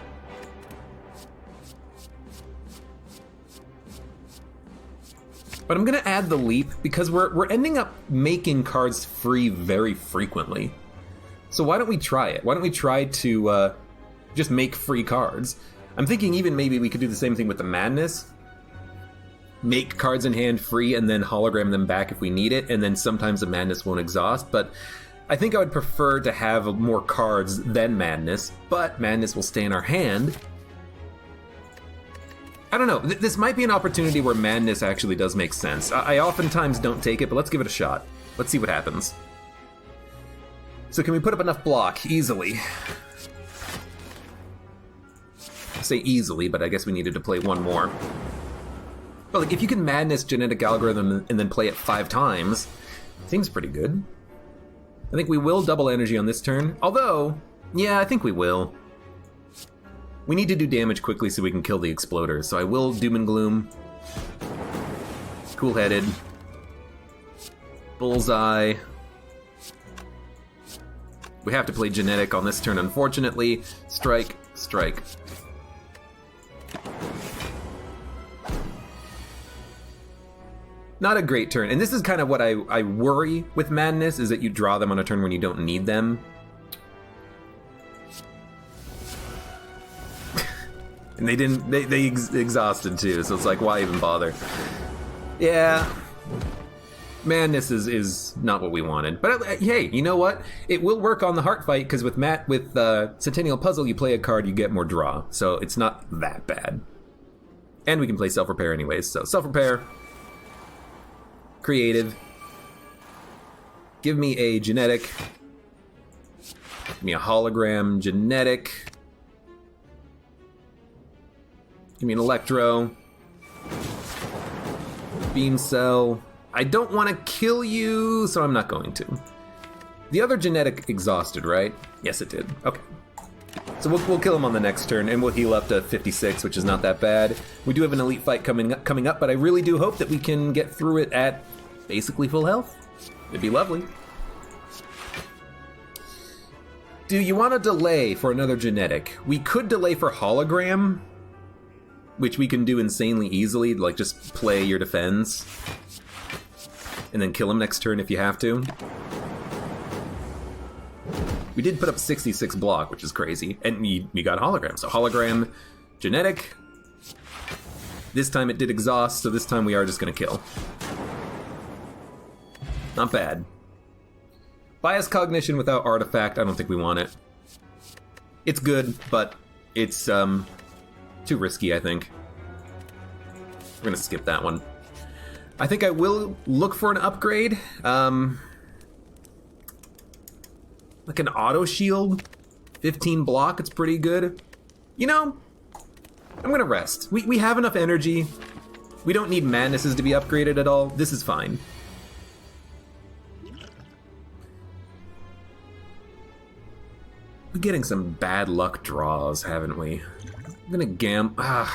But I'm gonna add the leap because we're ending up making cards free very frequently. So why don't we try it? Why don't we try to just make free cards? I'm thinking even maybe we could do the same thing with the Madness. Make cards in hand free and then hologram them back if we need it, and then sometimes the Madness won't exhaust, but I think I would prefer to have more cards than Madness, but Madness will stay in our hand. I don't know, this might be an opportunity where Madness actually does make sense. I oftentimes don't take it, but let's give it a shot. Let's see what happens. So can we put up enough block easily? I say easily, but I guess we needed to play 1 more. But like, if you can Madness genetic algorithm and then play it 5 times, seems pretty good. I think we will double energy on this turn, although, yeah, I think we will. We need to do damage quickly so we can kill the exploders, so I will Doom and Gloom. Cool-headed. Bullseye. We have to play genetic on this turn, unfortunately. Strike, strike. Not a great turn, and this is kind of what I worry with Madness, is that you draw them on a turn when you don't need them. And they exhausted too, so it's like, why even bother? Yeah, Madness is not what we wanted. But hey, you know what? It will work on the Heart Fight, because with Centennial Puzzle, you play a card, you get more draw, so it's not that bad. And we can play Self-Repair anyways, so Self-Repair, Creative, give me a Genetic, give me a Hologram, Genetic, give me an Electro, Beam Cell. I don't want to kill you, so I'm not going to. The other genetic exhausted, right? Yes, it did. Okay. So we'll kill him on the next turn, and we'll heal up to 56, which is not that bad. We do have an elite fight coming up, but I really do hope that we can get through it at basically full health. It'd be lovely. Do you want to delay for another genetic? We could delay for hologram, which we can do insanely easily, like just play your defense, and then kill him next turn if you have to. We did put up 66 block, which is crazy, and you got hologram. So hologram, genetic. This time it did exhaust, so this time we are just gonna kill. Not bad. Bias cognition without artifact, I don't think we want it. It's good, but it's too risky, I think. We're gonna skip that one. I think I will look for an upgrade. Like an auto shield, 15 block, it's pretty good. You know, I'm gonna rest. We have enough energy. We don't need Madnesses to be upgraded at all. This is fine. We're getting some bad luck draws, haven't we? I'm gonna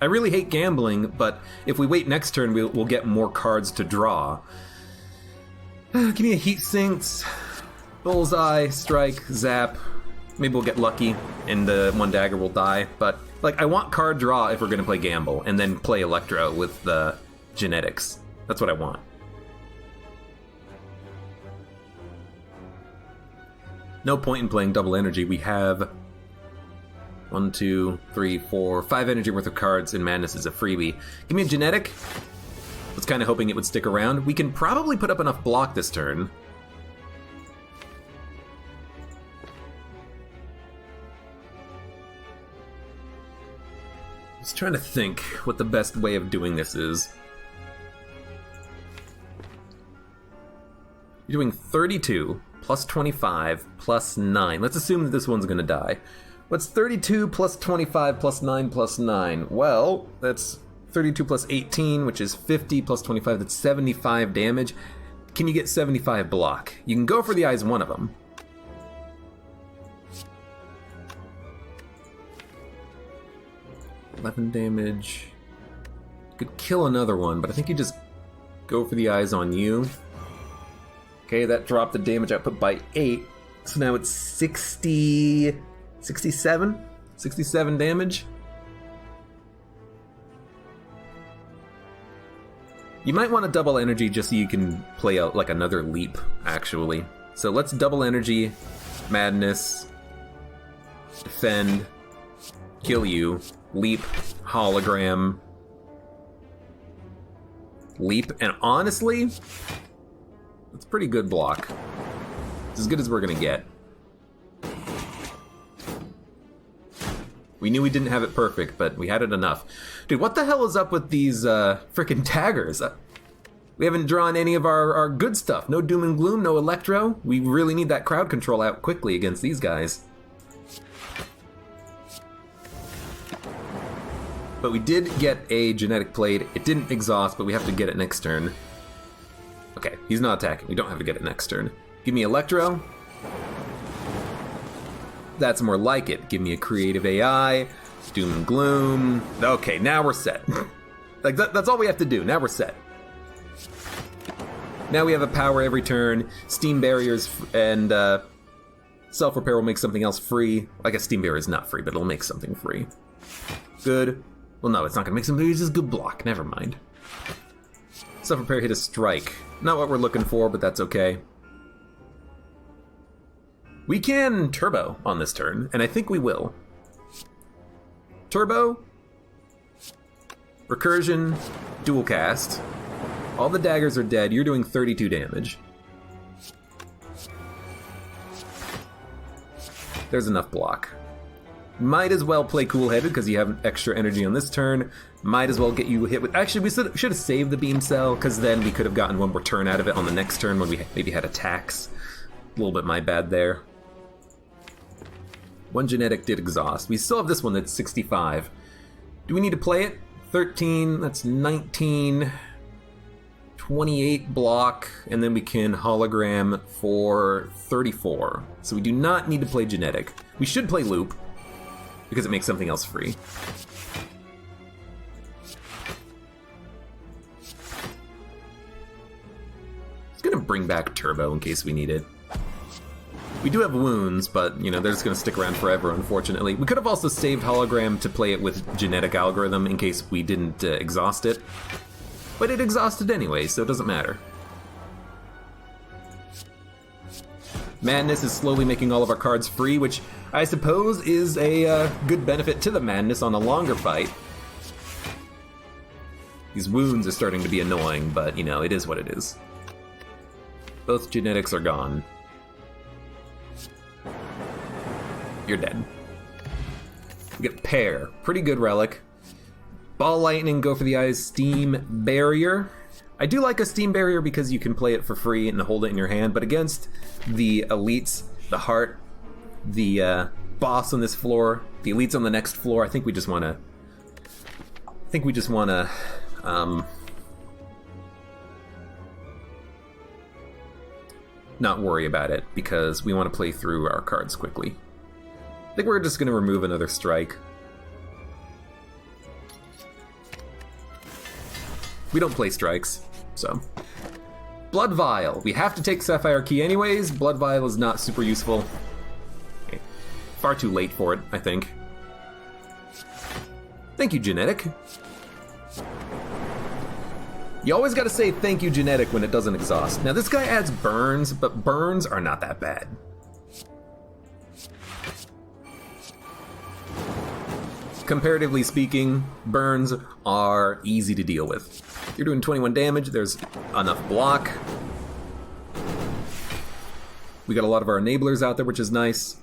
I really hate gambling, but if we wait next turn, we'll get more cards to draw. Give me a Heat Sinks, Bullseye, Strike, Zap. Maybe we'll get lucky, and the 1 dagger will die, but Like, I want card draw if we're going to play Gamble, and then play Electro with the genetics. That's what I want. No point in playing double energy. We have 1, 2, 3, 4, 5 energy worth of cards, and Madness is a freebie. Give me a genetic. I was kind of hoping it would stick around. We can probably put up enough block this turn. I was trying to think what the best way of doing this is. You're doing 32 plus 25 plus 9. Let's assume that this one's going to die. What's 32 plus 25 plus 9 plus 9? Well, that's 32 plus 18, which is 50 plus 25. That's 75 damage. Can you get 75 block? You can go for the eyes, one of them. $11 damage. Could kill another one, but I think you just go for the eyes on you. Okay, that dropped the damage output by 8. So now it's 67 damage. You might want to double energy just so you can play out like another leap, actually. So let's double energy, Madness, defend, kill you, leap, hologram, leap, and honestly, it's pretty good block. It's as good as we're gonna get. We knew we didn't have it perfect, but we had it enough. Dude, what the hell is up with these frickin' daggers? We haven't drawn any of our good stuff. No Doom and Gloom, no Electro. We really need that crowd control out quickly against these guys. But we did get a Genetic Blade. It didn't exhaust, but we have to get it next turn. Okay, he's not attacking. We don't have to get it next turn. Give me Electro. That's more like it. Give me a creative AI. Doom and Gloom. Okay, now we're set. Like that's all we have to do. Now we're set. Now we have a power every turn. Steam Barriers and Self-Repair will make something else free. I guess Steam Barrier is not free, but it'll make something free. Good. Well, no, it's not going to make something free. It's just good block. Never mind. Self-Repair hit a strike. Not what we're looking for, but that's okay. We can Turbo on this turn, and I think we will. Turbo, Recursion, Dual Cast. All the daggers are dead. You're doing 32 damage. There's enough block. Might as well play Cool-Headed because you have extra energy on this turn. Might as well get you hit with... Actually, we should have saved the Beam Cell because then we could have gotten one more turn out of it on the next turn when we maybe had attacks. A little bit my bad there. One Genetic did exhaust. We still have this one that's 65. Do we need to play it? 13, that's 19, 28 block, and then we can hologram for 34. So we do not need to play Genetic. We should play Loop, because it makes something else free. It's gonna bring back Turbo in case we need it. We do have wounds, but, you know, they're just going to stick around forever, unfortunately. We could have also saved Hologram to play it with Genetic Algorithm in case we didn't exhaust it. But it exhausted anyway, so it doesn't matter. Madness is slowly making all of our cards free, which I suppose is a good benefit to the Madness on a longer fight. These wounds are starting to be annoying, but, you know, it is what it is. Both Genetics are gone. You're dead. We get Pair. Pretty good relic. Ball Lightning, go for the eyes. Steam Barrier. I do like a Steam Barrier because you can play it for free and hold it in your hand, but against the elites, the heart, the boss on this floor, the elites on the next floor, I think we just want to... not worry about it because we want to play through our cards quickly. I think we're just going to remove another strike. We don't play strikes, so. Blood Vial. We have to take Sapphire Key anyways. Blood Vial is not super useful. Okay. Far too late for it, I think. Thank you, Genetic. You always gotta say thank you, Genetic, when it doesn't exhaust. Now this guy adds burns, but burns are not that bad. Comparatively speaking, burns are easy to deal with. You're doing 21 damage, there's enough block. We got a lot of our enablers out there, which is nice.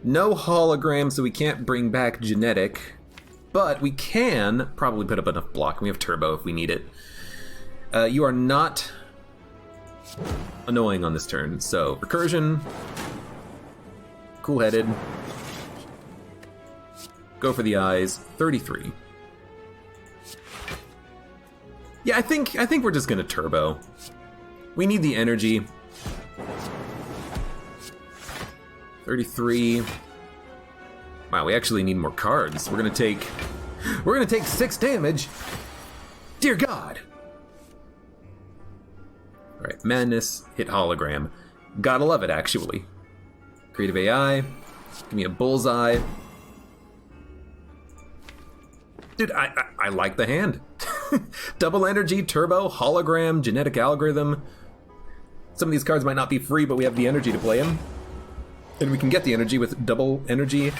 No hologram, so we can't bring back Genetic, but we can probably put up enough block. We have turbo if we need it. You are not annoying on this turn, so recursion, cool-headed, go for the eyes, 33. Yeah, I think we're just gonna turbo. We need the energy. 33. Wow, we actually need more cards. We're gonna take 6 damage. Dear God. All right, Madness, hit hologram. Gotta love it, actually. Creative AI, give me a bullseye. Dude, I like the hand. Double energy, turbo, hologram, genetic algorithm. Some of these cards might not be free, but we have the energy to play them. And we can get the energy with double energy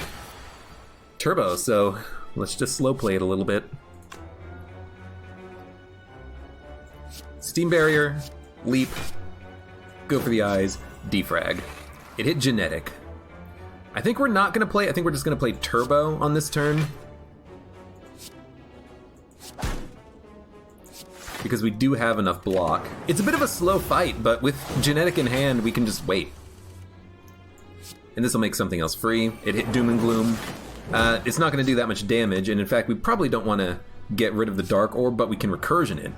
turbo, so let's just slow play it a little bit. Steam barrier, leap, go for the eyes, defrag. It hit genetic. I think we're not gonna play, I think we're just gonna play turbo on this turn. Because we do have enough block. It's a bit of a slow fight, but with genetic in hand, we can just wait. And this will make something else free. It hit Doom and Gloom. It's not gonna do that much damage, and in fact, we probably don't wanna get rid of the Dark Orb, but we can recursion it.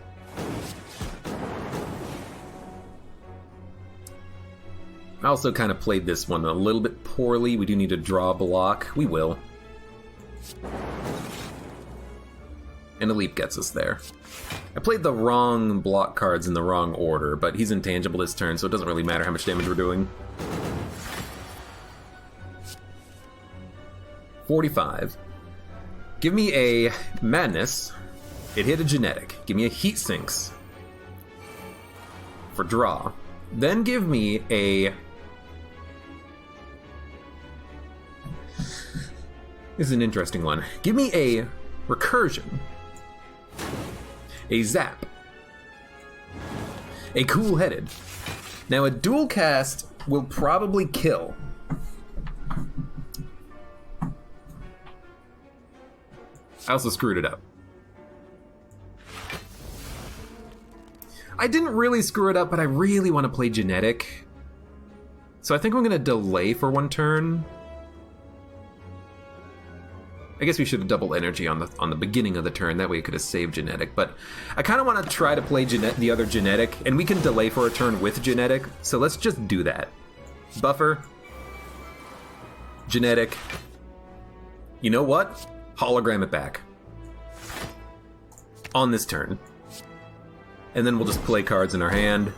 I also kind of played this one a little bit poorly. We do need to draw block. We will. And a leap gets us there. I played the wrong block cards in the wrong order, but he's intangible this turn, so it doesn't really matter how much damage we're doing. 45. Give me a Madness. It hit a genetic. Give me a Heat Sinks for draw. Then give me a... This is an interesting one. Give me a Recursion. A Zap. A Cool-Headed. Now a dual cast will probably kill. I also screwed it up. I didn't really screw it up, but I really want to play genetic. So I think I'm going to delay for one turn. I guess we should have double energy on the beginning of the turn. That way it could have saved genetic. But I kind of want to try to play the other genetic, and we can delay for a turn with genetic. So let's just do that. Buffer. Genetic. You know what? Hologram it back. On this turn. And then we'll just play cards in our hand.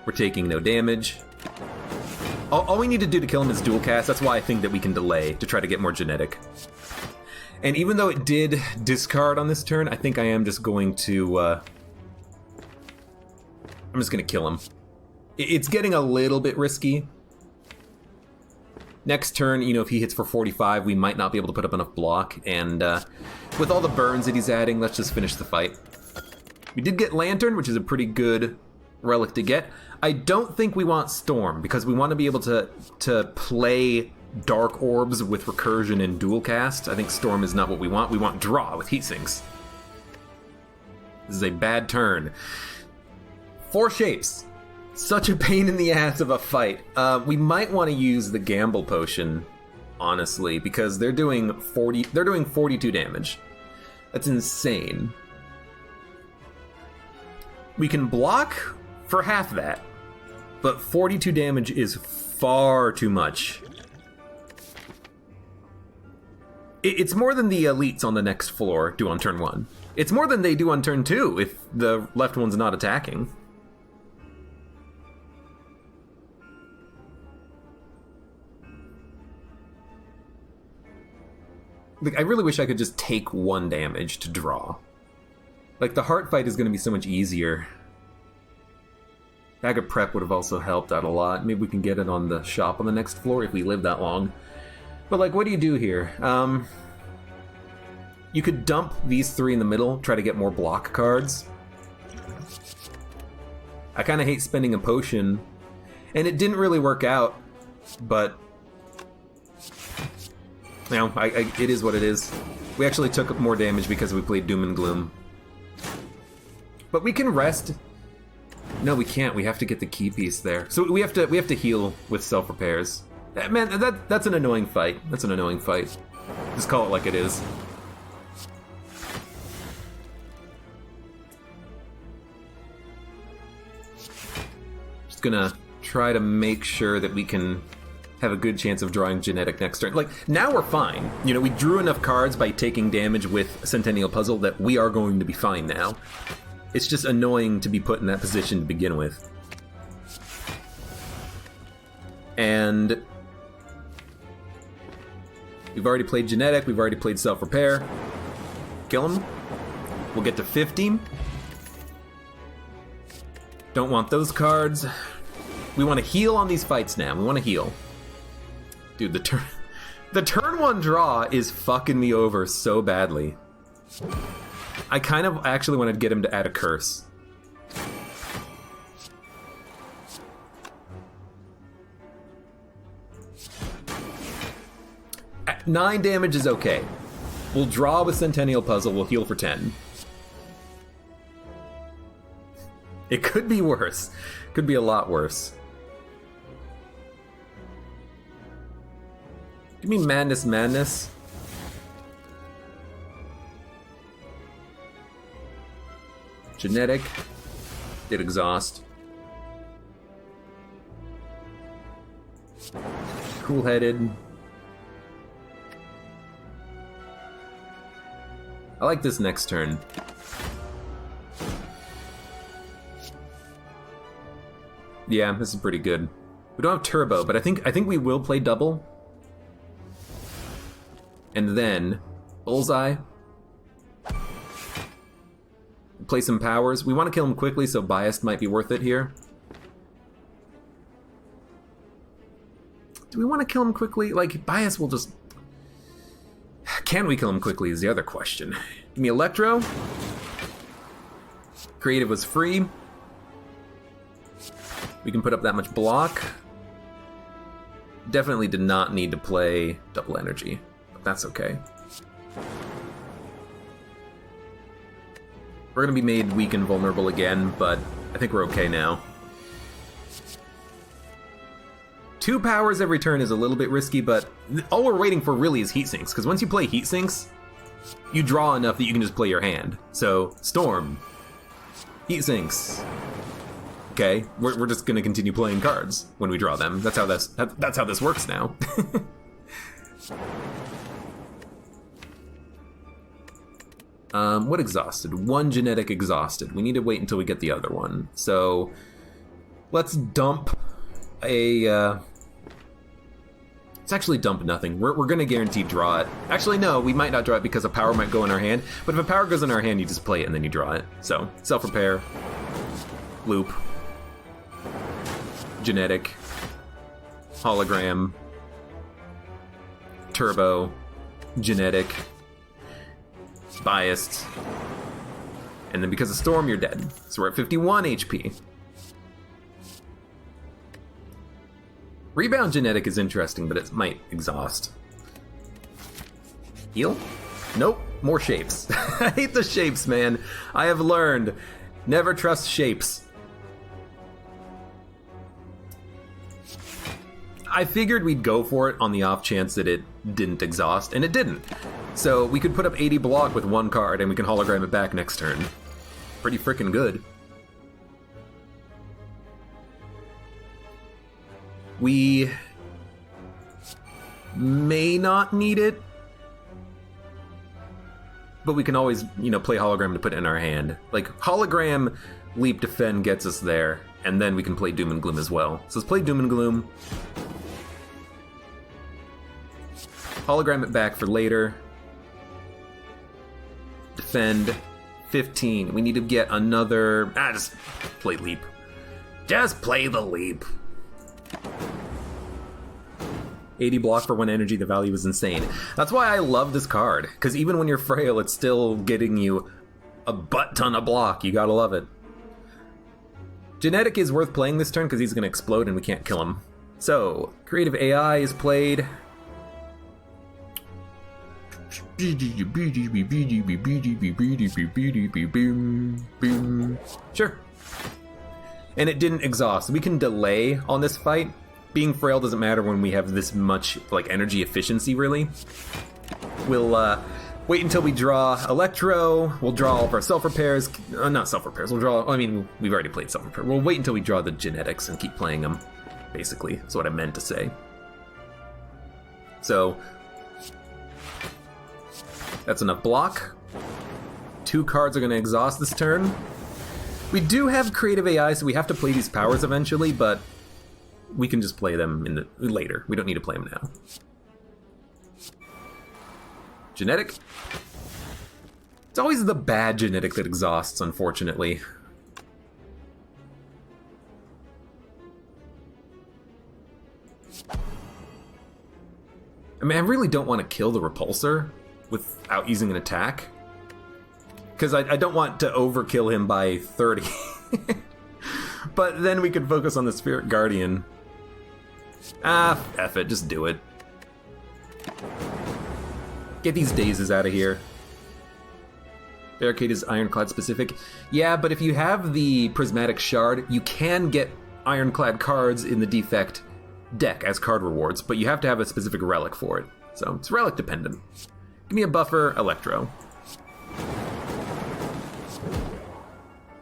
We're taking no damage. All we need to do to kill him is dual cast. That's why I think that we can delay to try to get more genetic. And even though it did discard on this turn, I think I am just going to... I'm just going to kill him. It's getting a little bit risky. Next turn, you know, if he hits for 45, we might not be able to put up enough block. And with all the burns that he's adding, let's just finish the fight. We did get Lantern, which is a pretty good relic to get. I don't think we want Storm, because we want to be able to play Dark Orbs with Recursion and Dual Cast. I think Storm is not what we want. We want Draw with Heat Sinks. This is a bad turn. 4 shapes. Such a pain in the ass of a fight. We might want to use the Gamble Potion, honestly, because they're doing 42 damage. That's insane. We can block for half that, but 42 damage is far too much. It's more than the elites on the next floor do on turn 1. It's more than they do on turn 2 if the left one's not attacking. Like, I really wish I could just take 1 damage to draw. Like, the heart fight is going to be so much easier. Bag of Prep would have also helped out a lot. Maybe we can get it on the shop on the next floor if we live that long. But, like, what do you do here? You could dump these 3 in the middle, try to get more block cards. I kind of hate spending a potion, and it didn't really work out, but... You know, it is what it is. We actually took more damage because we played Doom and Gloom. But we can rest. No, we can't. We have to get the key piece there. So we have to heal with self-repairs. Man, that's an annoying fight. That's an annoying fight. Just call it like it is. Just gonna try to make sure that we can have a good chance of drawing genetic next turn. Like, now we're fine. You know, we drew enough cards by taking damage with Centennial Puzzle that we are going to be fine now. It's just annoying to be put in that position to begin with. And we've already played genetic, we've already played self-repair. Kill him. We'll get to 50. Don't want those cards. We want to heal on these fights now. We want to heal. Dude, the turn 1 draw is fucking me over so badly. I kind of actually wanted to get him to add a curse. At 9 damage is okay. We'll draw with Centennial Puzzle, we'll heal for 10. It could be worse. Could be a lot worse. Give me Madness, Madness. Genetic. Did exhaust. Cool-headed. I like this next turn. Yeah, this is pretty good. We don't have turbo, but I think we will play double. And then bullseye. Play some powers. We want to kill him quickly, so biased might be worth it here. Do we want to kill him quickly? Like, bias will just... Can we kill him quickly is the other question. Give me Electro. Creative was free. We can put up that much block. Definitely did not need to play double energy, but that's okay. We're gonna be made weak and vulnerable again, but I think we're okay now. 2 powers every turn is a little bit risky, but all we're waiting for really is heat sinks, because once you play heat sinks, you draw enough that you can just play your hand. So, Storm, heat sinks. Okay, we're just gonna continue playing cards when we draw them. That's how this works now. What exhausted? 1 genetic exhausted. We need to wait until we get the other one. So let's dump a... Let's actually dump nothing. We're gonna guarantee draw it. Actually, no, we might not draw it because a power might go in our hand. But if a power goes in our hand, you just play it and then you draw it. So, self-repair, loop, genetic, hologram, turbo, genetic, biased, and then because of storm, you're dead. So we're at 51 HP. Rebound genetic is interesting, but it might exhaust. Heal? Nope, more shapes. I hate the shapes, man. I have learned, never trust shapes. I figured we'd go for it on the off chance that it didn't exhaust, and it didn't. So we could put up 80 block with 1 card, and we can hologram it back next turn. Pretty freaking good. We may not need it, but we can always, you know, play hologram to put it in our hand. Like, hologram, leap, defend gets us there, and then we can play Doom and Gloom as well. So let's play Doom and Gloom. Hologram it back for later. defend. 15. We need to get another... just play leap. Just play the leap. 80 block for 1 energy, the value is insane. That's why I love this card, because even when you're frail, it's still getting you a butt ton of block. You gotta love it. Genetic is worth playing this turn because he's gonna explode and we can't kill him. So, creative AI is played. Sure. And it didn't exhaust. We can delay on this fight. Being frail doesn't matter when we have this much like energy efficiency, really. We'll wait until we draw Electro. We'll draw all of our self-repairs. Not self-repairs. We'll draw... I mean, we've already played self-repair. We'll wait until we draw the genetics and keep playing them, basically. That's what I meant to say. So... that's enough block. 2 cards are going to exhaust this turn. We do have creative AI, so we have to play these powers eventually, but we can just play them later. We don't need to play them now. Genetic. It's always the bad genetic that exhausts, unfortunately. I mean, I really don't want to kill the repulsor without using an attack, because I don't want to overkill him by 30. But then we could focus on the Spirit Guardian. F it, just do it. Get these dazes out of here. Barricade is Ironclad specific. Yeah, but if you have the Prismatic Shard, you can get Ironclad cards in the defect deck as card rewards, but you have to have a specific relic for it. So it's relic dependent. Give me a buffer, Electro.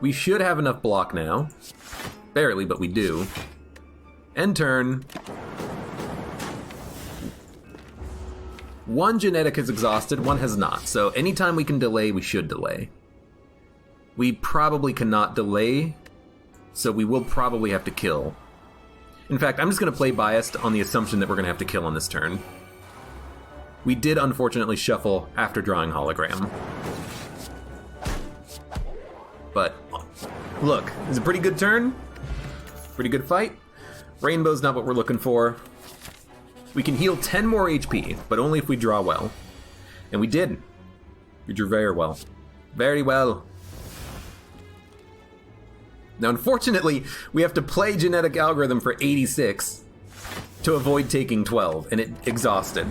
We should have enough block now. Barely, but we do. End turn. 1 genetic is exhausted, 1 has not. So anytime we can delay, we should delay. We probably cannot delay, so we will probably have to kill. In fact, I'm just going to play biased on the assumption that we're going to have to kill on this turn. We did unfortunately shuffle after drawing hologram. But look, it's a pretty good turn. Pretty good fight. Rainbow's not what we're looking for. We can heal 10 more HP, but only if we draw well. And we did. We drew very well. Very well. Now, unfortunately, we have to play Genetic Algorithm for 86 to avoid taking 12, and it exhausted.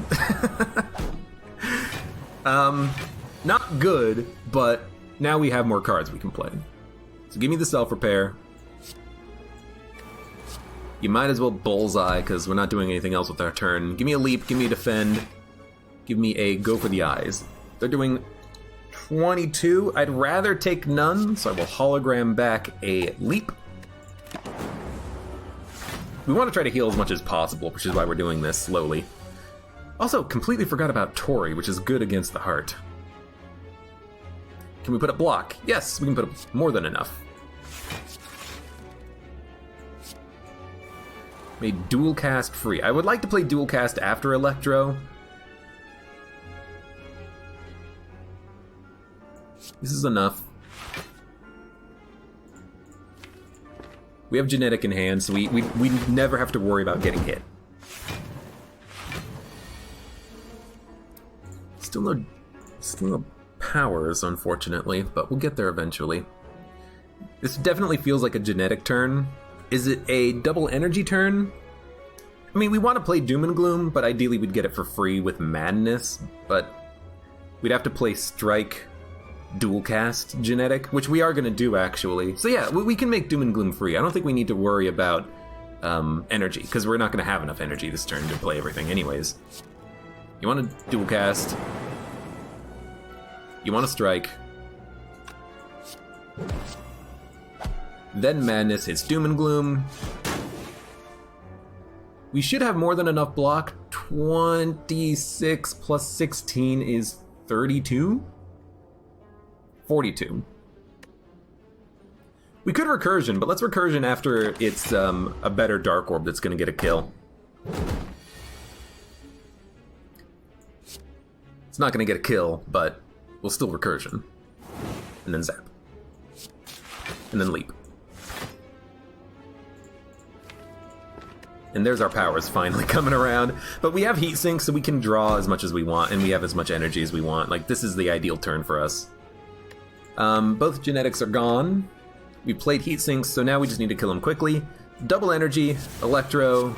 Not good, but now we have more cards we can play. So give me the self-repair. You might as well bullseye, because we're not doing anything else with our turn. Give me a leap, give me a defend, give me a go for the eyes. They're doing 22. I'd rather take none, so I will hologram back a leap. We want to try to heal as much as possible, which is why we're doing this slowly. Also, completely forgot about Tori, which is good against the heart. Can we put up block? Yes, we can put up more than enough. Made dual cast free. I would like to play dual cast after Electro. This is enough. We have genetic in hand, so we never have to worry about getting hit. Still no powers, unfortunately, but we'll get there eventually. This definitely feels like a genetic turn. Is it a double energy turn? I mean, we want to play Doom and Gloom, but ideally we'd get it for free with Madness, but we'd have to play Strike, dual cast genetic, which we are going to do actually. So yeah, we can make Doom and Gloom free. I don't think we need to worry about energy, because we're not going to have enough energy this turn to play everything anyways. You want to dual cast. You want to strike. Then Madness hits Doom and Gloom. We should have more than enough block. 26 plus 16 is 32? 42. We could recursion, but let's recursion after it's a better Dark Orb that's going to get a kill. It's not going to get a kill, but we'll still recursion. and then zap. And then leap. And there's our powers finally coming around. But we have heat sinks, so we can draw as much as we want, and we have as much energy as we want. Like, this is the ideal turn for us. Both genetics are gone. We played heat sinks, so now we just need to kill them quickly. Double energy, electro,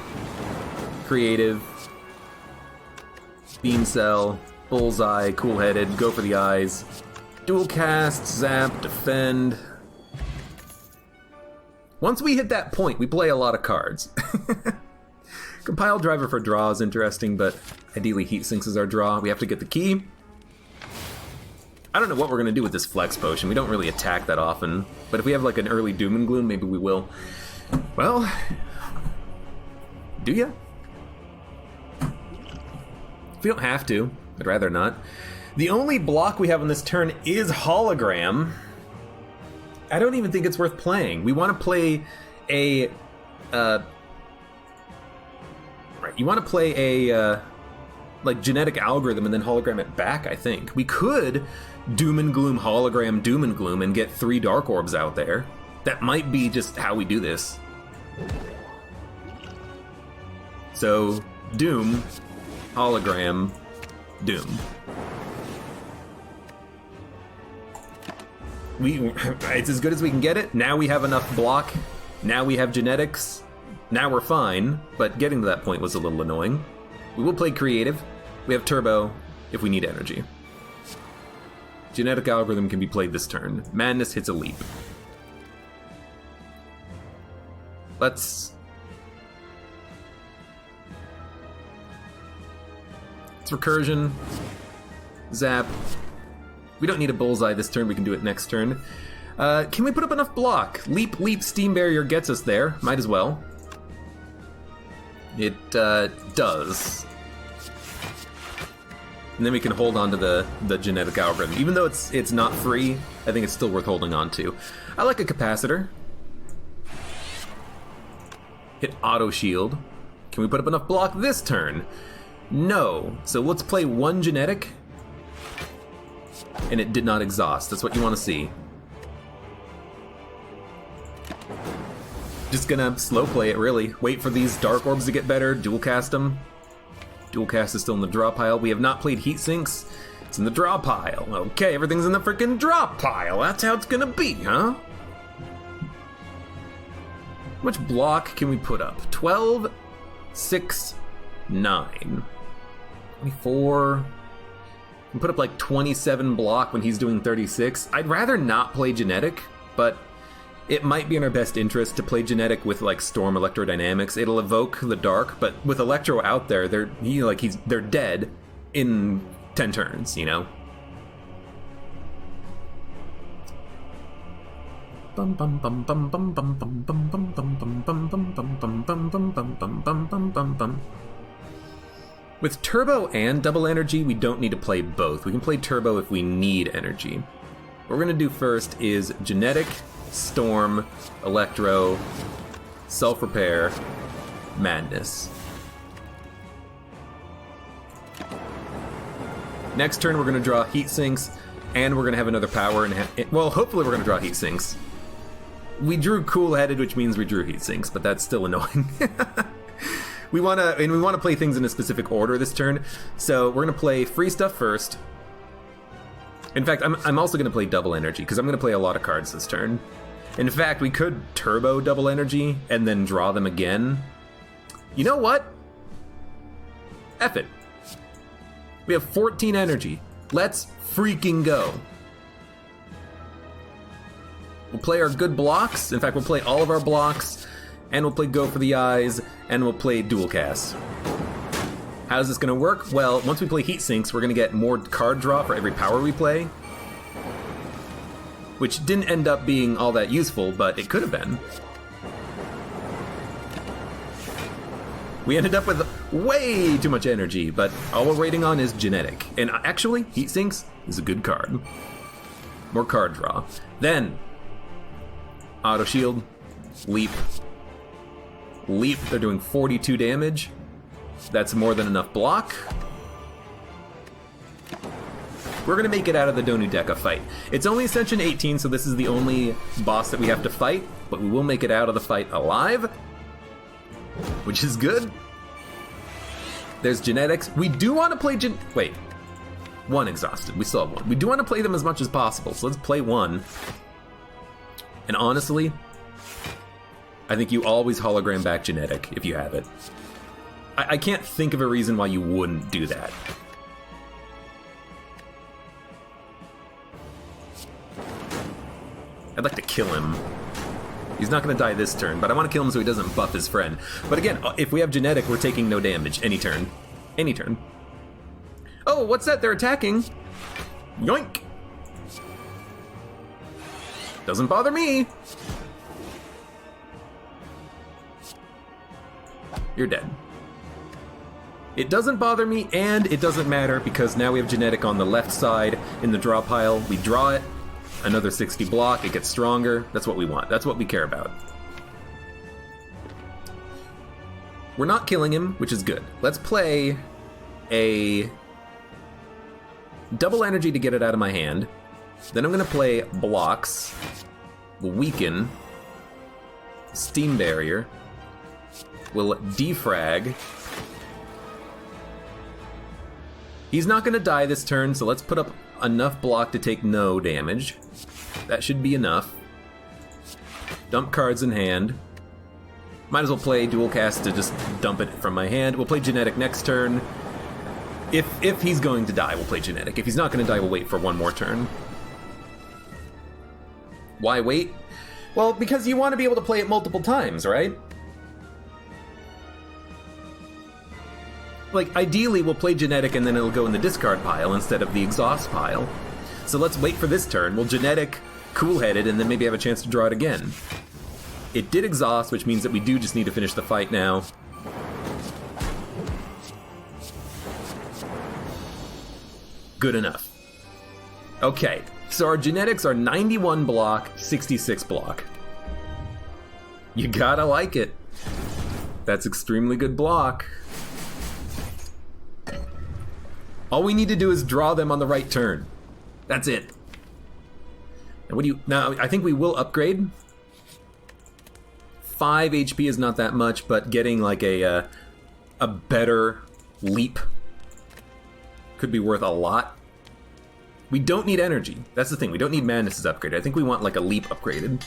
creative, beam cell, bullseye, cool-headed, go for the eyes, dual cast, zap, defend. Once we hit that point, we play a lot of cards. Compile driver for draw is interesting, but ideally heat sinks is our draw. We have to get the key. I don't know what we're going to do with this flex potion. We don't really attack that often, but if we have like an early doom and gloom, maybe we will. Well, do ya? If we don't have to, I'd rather not. The only block we have on this turn is hologram. I don't even think it's worth playing. We want to play a... you want to play a... like, genetic algorithm and then hologram it back, I think. We could doom and gloom, hologram, doom and gloom, and get 3 dark orbs out there. That might be just how we do this. So, doom, hologram, doom. It's as good as we can get it. Now we have enough block. Now we have genetics. Now we're fine, but getting to that point was a little annoying. We will play creative. We have turbo if we need energy. Genetic algorithm can be played this turn. Madness hits a leap. Let's recursion. Zap. We don't need a bullseye this turn, we can do it next turn. Can we put up enough block? Leap, leap, steam barrier gets us there. Might as well. It does. And then we can hold on to the genetic algorithm. Even though it's not free, I think it's still worth holding on to. I like a capacitor. Hit auto shield. Can we put up enough block this turn? No. So let's play 1 genetic. And it did not exhaust. That's what you want to see. Just gonna slow play it, really. Wait for these dark orbs to get better. Dual cast them. Dual cast is still in the draw pile. We have not played heat sinks. It's in the draw pile. Okay, everything's in the freaking draw pile. That's how it's gonna be, huh? How much block can we put up? 12, 6, 9. 24. We can put up like 27 block when he's doing 36. I'd rather not play genetic, but it might be in our best interest to play genetic with like storm electrodynamics. It'll evoke the dark, but with electro out there, they're dead in 10 turns, you know? With turbo and double energy, we don't need to play both. We can play turbo if we need energy. What we're gonna do first is genetic, storm, electro, self-repair, madness. Next turn we're gonna draw heat sinks, and we're gonna have another power, and well, hopefully we're gonna draw heat sinks. We drew cool-headed, which means we drew heat sinks, but that's still annoying. We wanna play things in a specific order this turn, so we're gonna play free stuff first. In fact, I'm also gonna play double energy, because I'm gonna play a lot of cards this turn. In fact, we could turbo double energy and then draw them again. You know what? F it. We have 14 energy. Let's freaking go. We'll play our good blocks. In fact, we'll play all of our blocks, and we'll play Go for the Eyes, and we'll play Dual Cast. How's this gonna work? Well, once we play Heat Sinks, we're gonna get more card draw for every power we play, which didn't end up being all that useful, but it could have been. We ended up with way too much energy, but all we're waiting on is genetic. And actually, Heat Sinks is a good card. More card draw. Then, auto shield, leap. Leap, they're doing 42 damage. That's more than enough block. We're going to make it out of the Donu Deca fight. It's only Ascension 18, so this is the only boss that we have to fight, but we will make it out of the fight alive, which is good. There's genetics. We do want to play wait. One exhausted. We still have one. We do want to play them as much as possible, so let's play one. And honestly, I think you always hologram back genetic if you have it. I can't think of a reason why you wouldn't do that. I'd like to kill him. He's not going to die this turn, but I want to kill him so he doesn't buff his friend. But again, if we have genetic, we're taking no damage any turn. Any turn. Oh, what's that? They're attacking. Yoink. Doesn't bother me. You're dead. It doesn't bother me, and it doesn't matter, because now we have genetic on the left side in the draw pile. We draw it. Another 60 block. It gets stronger. That's what we want. That's what we care about. We're not killing him, which is good. Let's play a double energy to get it out of my hand. Then I'm going to play blocks, weaken, steam barrier, will defrag. He's not going to die this turn, so let's put up enough block to take no damage. That should be enough. Dump cards in hand. Might as well play dual cast to just dump it from my hand. We'll play genetic next turn. If he's going to die, we'll play genetic. If he's not going to die, we'll wait for one more turn. Why wait? Well, because you want to be able to play it multiple times, right? Like, ideally, we'll play genetic and then it'll go in the discard pile instead of the exhaust pile. So let's wait for this turn. We'll genetic, cool-headed, and then maybe have a chance to draw it again. It did exhaust, which means that we do just need to finish the fight now. Good enough. Okay, so our genetics are 91 block, 66 block. You gotta like it. That's extremely good block. All we need to do is draw them on the right turn. That's it. And what do you... Now, I think we will upgrade. 5 HP is not that much, but getting like a better leap could be worth a lot. We don't need energy. That's the thing. We don't need madness as upgraded. I think we want like a leap upgraded.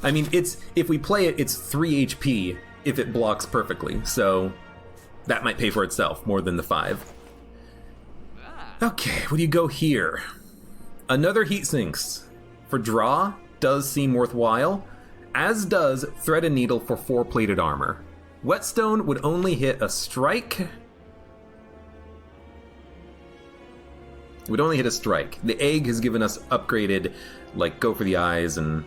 I mean, it's if we play it, it's 3 HP if it blocks perfectly. So that might pay for itself more than the 5. Okay, what do you go here? Another heat sinks. For draw, does seem worthwhile, as does Thread and Needle for 4 plated armor. Whetstone would only hit a strike. It would only hit a strike. The egg has given us upgraded, like, go for the eyes, and...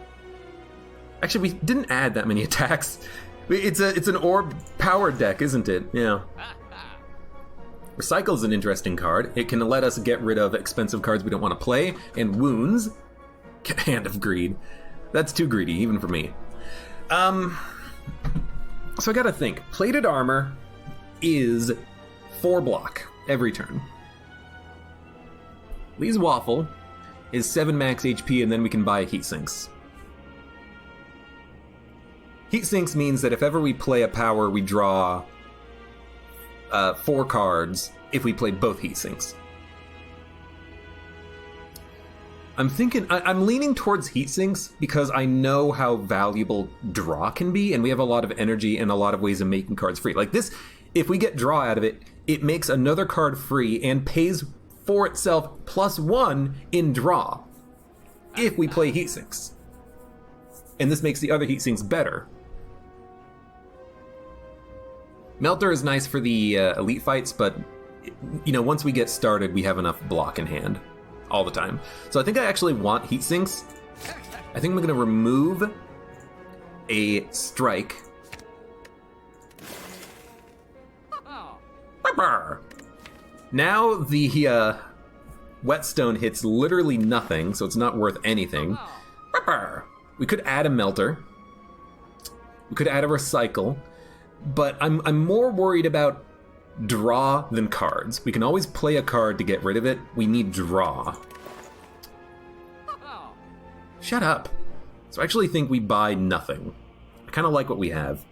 Actually, we didn't add that many attacks. It's an orb power deck, isn't it? Yeah. Recycle is an interesting card. It can let us get rid of expensive cards we don't want to play, and wounds. Hand of Greed. That's too greedy, even for me. So I gotta think. Plated armor is 4 block every turn. Lee's Waffle is 7 max HP, and then we can buy Heat Sinks. Heat Sinks means that if ever we play a power, we draw 4 cards if we play both Heat Sinks. I'm leaning towards Heat Sinks because I know how valuable draw can be, and we have a lot of energy and a lot of ways of making cards free. Like this, if we get draw out of it, it makes another card free and pays for itself +1 in draw if we play Heat Sinks. And this makes the other Heat Sinks better. Melter is nice for the elite fights, but you know, once we get started, we have enough block in hand all the time. So I think I actually want Heat Sinks. I think I'm going to remove a strike. Now the Whetstone hits literally nothing, so it's not worth anything. We could add a Melter. We could add a Recycle. But I'm more worried about draw than cards. We can always play a card to get rid of it. We need draw. Shut up. So I actually think we buy nothing. I kind of like what we have.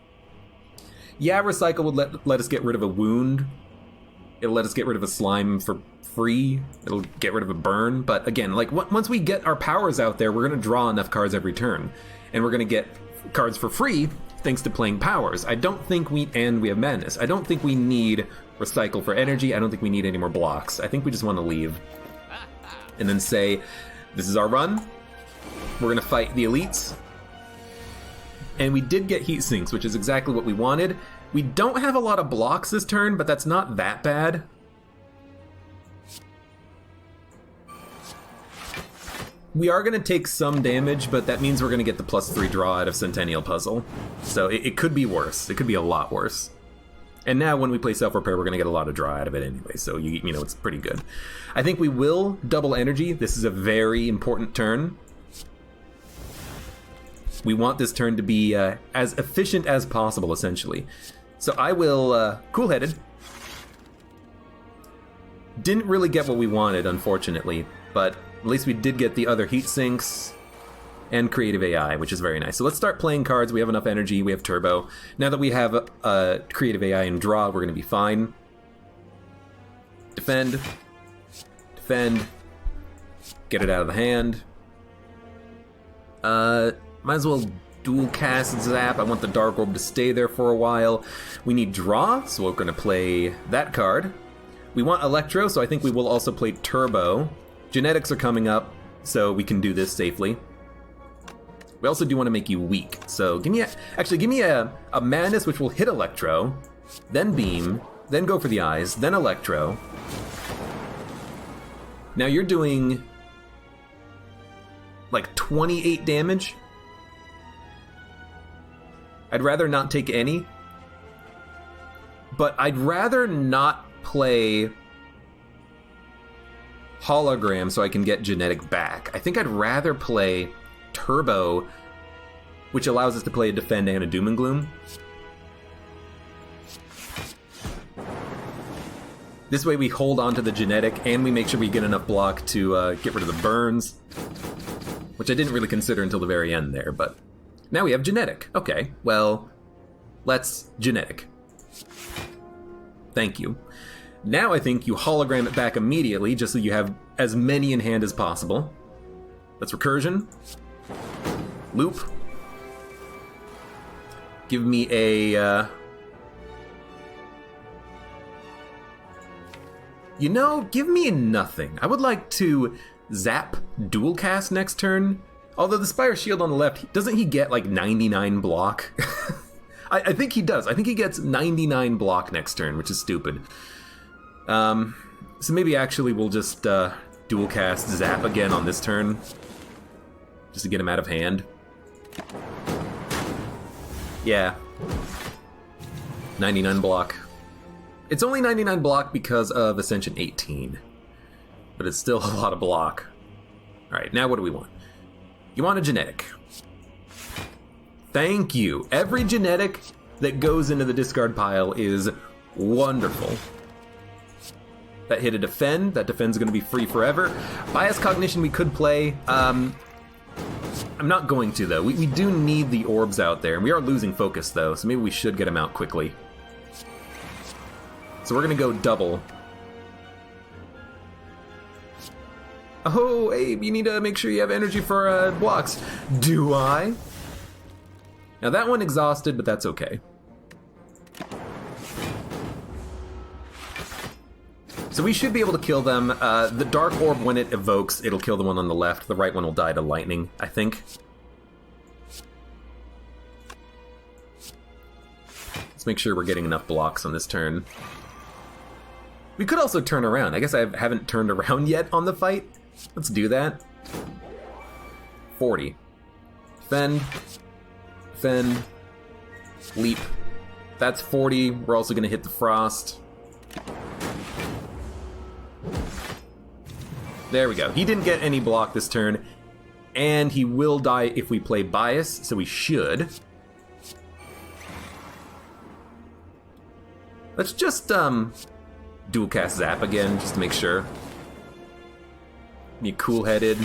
Yeah, recycle would let us get rid of a wound. It'll let us get rid of a slime for free. It'll get rid of a burn. But again, like once we get our powers out there, we're going to draw enough cards every turn. And we're going to get cards for free thanks to playing powers. I don't think we have madness. I don't think we need recycle for energy. I don't think we need any more blocks. I think we just want to leave. And then say, this is our run. We're going to fight the elites. And we did get heat sinks, which is exactly what we wanted. We don't have a lot of blocks this turn, but that's not that bad. We are going to take some damage, but that means we're going to get the +3 draw out of Centennial Puzzle. So it could be worse. It could be a lot worse. And now when we play Self-Repair, we're going to get a lot of draw out of it anyway, so you know it's pretty good. I think we will double energy. This is a very important turn. We want this turn to be as efficient as possible, essentially. So I will Cool-Headed. Didn't really get what we wanted, unfortunately, but at least we did get the other heat sinks and creative AI, which is very nice. So let's start playing cards. We have enough energy. We have turbo. Now that we have creative AI and draw, we're going to be fine. Defend. Defend. Get it out of the hand. Might as well dual cast Zap. I want the Dark Orb to stay there for a while. We need draw, so we're going to play that card. We want Electro, so I think we will also play Turbo. Genetics are coming up, so we can do this safely. We also do want to make you weak, so give me a Madness, which will hit Electro, then Beam, then go for the eyes, then Electro. Now you're doing like 28 damage. I'd rather not take any, but I'd rather not play Hologram so I can get Genetic back. I think I'd rather play Turbo, which allows us to play a Defend and a Doom and Gloom. This way we hold on to the Genetic and we make sure we get enough block to get rid of the burns, which I didn't really consider until the very end there, but now we have Genetic. Okay, well, let's Genetic. Thank you. Now I think you hologram it back immediately, just so you have as many in hand as possible. Let's Recursion. Loop. Give me a... You know, give me a nothing. I would like to Zap Dual Cast next turn. Although the Spire Shield on the left, doesn't he get like 99 block? I think he does. I think he gets 99 block next turn, which is stupid. So maybe actually we'll just dual cast Zap again on this turn, just to get him out of hand. Yeah. 99 block. It's only 99 block because of Ascension 18, but it's still a lot of block. Alright, now what do we want? You want a Genetic. Thank you. Every Genetic that goes into the discard pile is wonderful. That hit a Defend. That Defend's going to be free forever. Bias Cognition we could play. I'm not going to, though. We do need the orbs out there, and we are losing focus, though, so maybe we should get them out quickly. So we're going to go double. Oh, Abe, you need to make sure you have energy for blocks. Do I? Now that one exhausted, but that's okay. So we should be able to kill them. The Dark Orb, when it evokes, it'll kill the one on the left. The right one will die to lightning, I think. Let's make sure we're getting enough blocks on this turn. We could also turn around. I guess I haven't turned around yet on the fight. Let's do that. 40. Defend. Defend. Leap. That's 40. We're also going to hit the Frost. There we go. He didn't get any block this turn, and he will die if we play Bias, so we should. Let's just dual cast Zap again, just to make sure. Be cool-headed.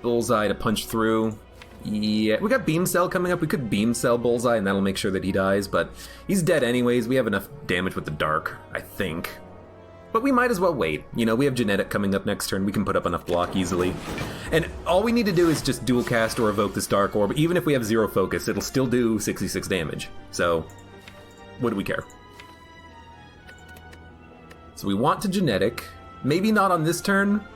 Bullseye to punch through. Yeah, we got Beam Cell coming up. We could Beam Cell Bullseye, and that'll make sure that he dies, but he's dead anyways. We have enough damage with the Dark, I think. But we might as well wait. You know, we have Genetic coming up next turn. We can put up enough block easily. And all we need to do is just dual cast or evoke this Dark Orb. Even if we have 0 focus, it'll still do 66 damage. So, what do we care? So we want to Genetic. Maybe not on this turn.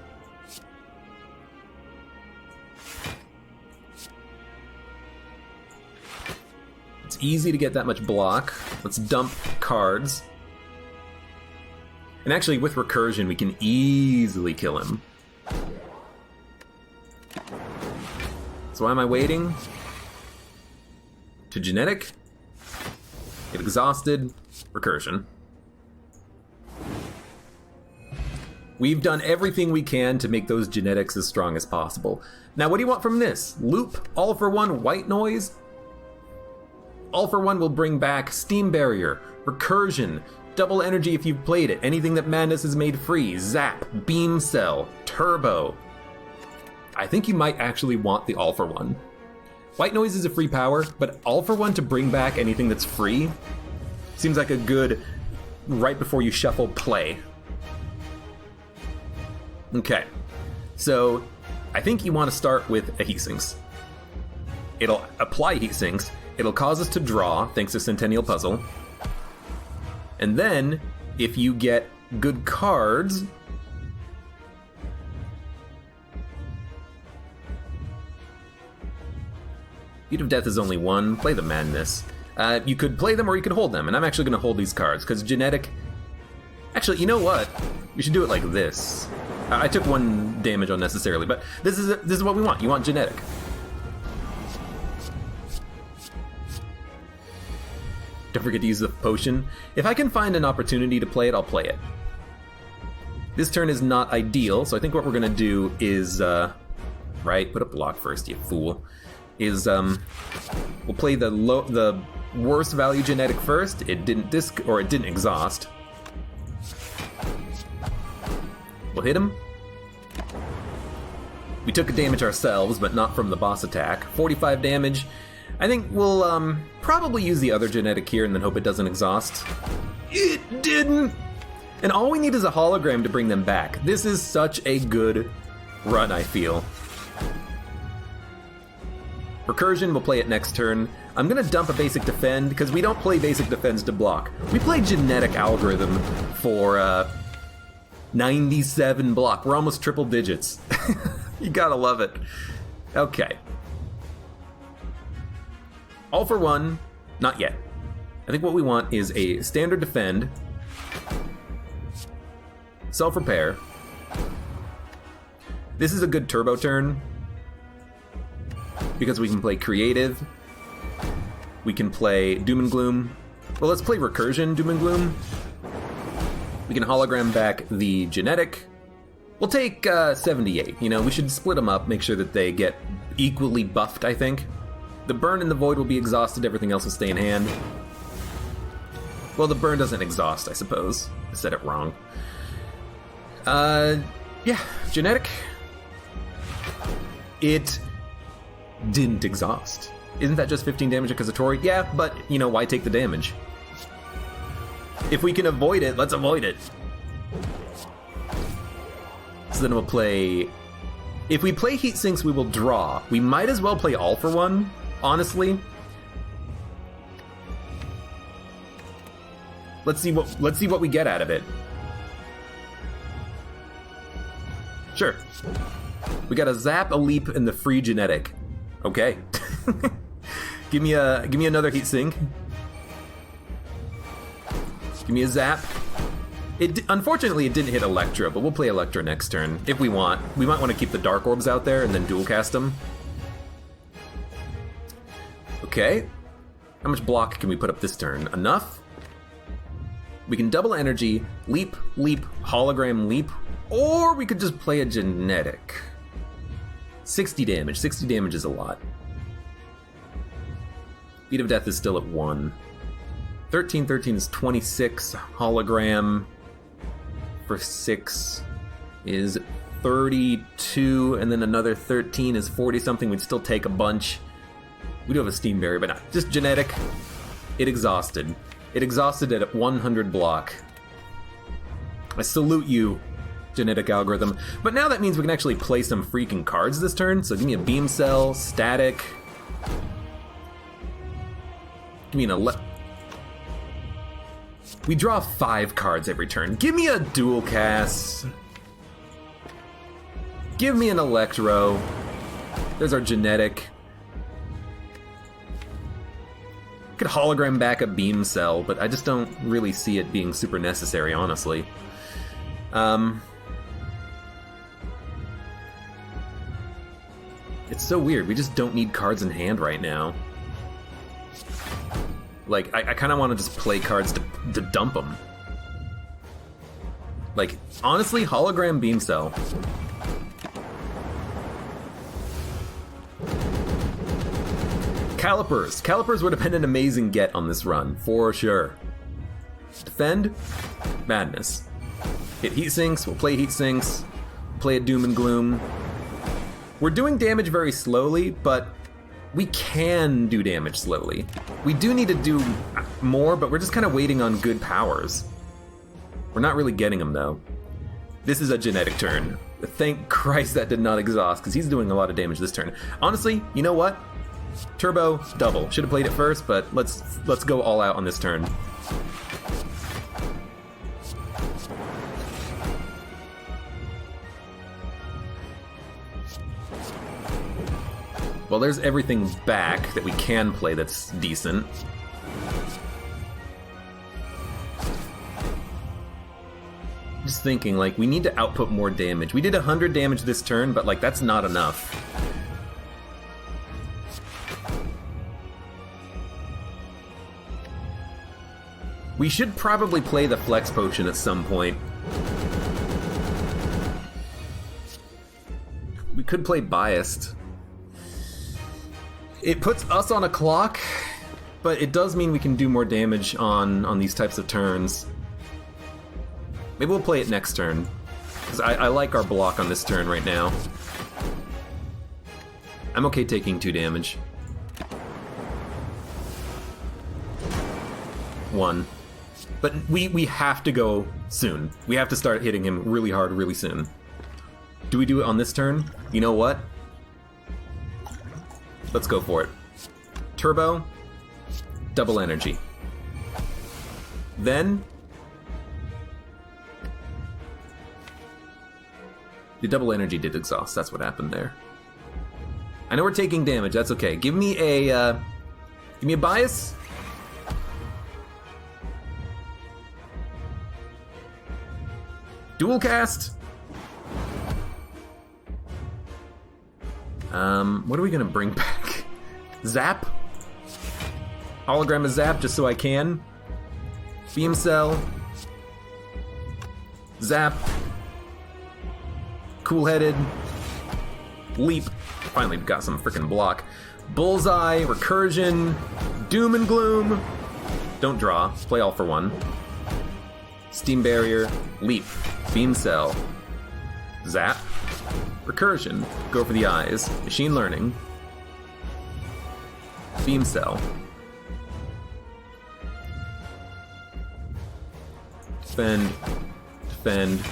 It's easy to get that much block. Let's dump cards. And actually, with Recursion, we can easily kill him. So why am I waiting? To Genetic. Get exhausted. Recursion. We've done everything we can to make those genetics as strong as possible. Now, what do you want from this? Loop, All for One, White Noise? All for One will bring back Steam Barrier, Recursion, Double Energy if you've played it, anything that Madness has made free, Zap, Beam Cell, Turbo. I think you might actually want the All for One. White Noise is a free power, but All for One to bring back anything that's free seems like a good right before you shuffle play. Okay, so I think you want to start with a Heat Sinks. It'll apply Heat Sinks, it'll cause us to draw thanks to Centennial Puzzle, and then if you get good cards, Beat of Death is only 1, play the Madness. You could play them or you could hold them, and I'm actually going to hold these cards, because Genetic... Actually, you know what? We should do it like this. I took 1 damage unnecessarily, but this is what we want. You want Genetic. Don't forget to use the potion. If I can find an opportunity to play it, I'll play it. This turn is not ideal, so I think what we're going to do is... right, put a block first, you fool. Is, we'll play the worst value Genetic first. It didn't it didn't exhaust. We'll hit him. We took a damage ourselves, but not from the boss attack. 45 damage. I think we'll probably use the other Genetic here and then hope it doesn't exhaust. It didn't! And all we need is a hologram to bring them back. This is such a good run, I feel. Recursion, we'll play it next turn. I'm gonna dump a Basic Defend, because we don't play Basic Defense to block. We play Genetic Algorithm for 97 block. We're almost triple digits. You gotta love it. Okay. All for One, not yet. I think what we want is a standard defend, self-repair. This is a good turbo turn, because we can play creative, we can play Doom and Gloom. Well, let's play Recursion, Doom and Gloom. We can hologram back the Genetic. We'll take 78. You know, we should split them up, make sure that they get equally buffed, I think. The Burn and the Void will be exhausted, everything else will stay in hand. Well, the Burn doesn't exhaust, I suppose. I said it wrong. Yeah, Genetic. It didn't exhaust. Isn't that just 15 damage because of Tori? Yeah, but, you know, why take the damage? If we can avoid it, let's avoid it. So then we'll play... If we play Heat Sinks, we will draw. We might as well play All for One, honestly. Let's see what we get out of it. Sure. We got a Zap, a Leap, and the free Genetic. Okay. give me another Heat Sink. Give me a Zap. Unfortunately, it didn't hit Electra, but we'll play Electra next turn if we want. We might want to keep the Dark Orbs out there and then dual cast them. Okay. How much block can we put up this turn? Enough? We can double energy, leap, leap, hologram, leap, or we could just play a Genetic. 60 damage. 60 damage is a lot. Beat of Death is still at 1. 13, 13 is 26. Hologram for 6 is 32, and then another 13 is 40-something. We'd still take a bunch. We do have a steam barrier, but not. Just genetic. It exhausted. It exhausted at 100 block. I salute you, genetic algorithm. But now that means we can actually play some freaking cards this turn. So give me a beam cell, static. Give me an we draw 5 cards every turn. Give me a dual cast. Give me an electro. There's our genetic. Could hologram back a beam cell, but I just don't really see it being super necessary, honestly. It's so weird. We just don't need cards in hand right now. Like, I kind of want to just play cards to dump them. Like, honestly, hologram beam cell. Calipers. Calipers would have been an amazing get on this run, for sure. Defend. Madness. Hit heat sinks. We'll play heat sinks. Play a doom and gloom. We're doing damage very slowly, but we can do damage slowly. We do need to do more, but we're just kind of waiting on good powers. We're not really getting them, though. This is a genetic turn. Thank Christ that did not exhaust, because he's doing a lot of damage this turn. Honestly, you know what? Turbo, double. Should have played it first, but let's go all out on this turn. Well, there's everything back that we can play that's decent. Just thinking, like, we need to output more damage. We did 100 damage this turn, but, like, that's not enough. We should probably play the Flex Potion at some point. We could play Biased. It puts us on a clock, but it does mean we can do more damage on these types of turns. Maybe we'll play it next turn, because I like our block on this turn right now. I'm okay taking 2 damage. 1. But we have to go soon. We have to start hitting him really hard really soon. Do we do it on this turn? You know what? Let's go for it. Turbo, double energy. Then the double energy did exhaust. That's what happened there. I know we're taking damage. That's okay. Give me a bias. Dual cast. What are we gonna bring back? Zap? Hologram of Zap, just so I can. Beam Cell. Zap. Cool-headed. Leap. Finally got some freaking block. Bullseye, Recursion, Doom and Gloom. Don't draw, play all for 1. Steam Barrier, Leap, Beam Cell, Zap, Recursion, go for the eyes, Machine Learning, Beam Cell, Defend, Defend.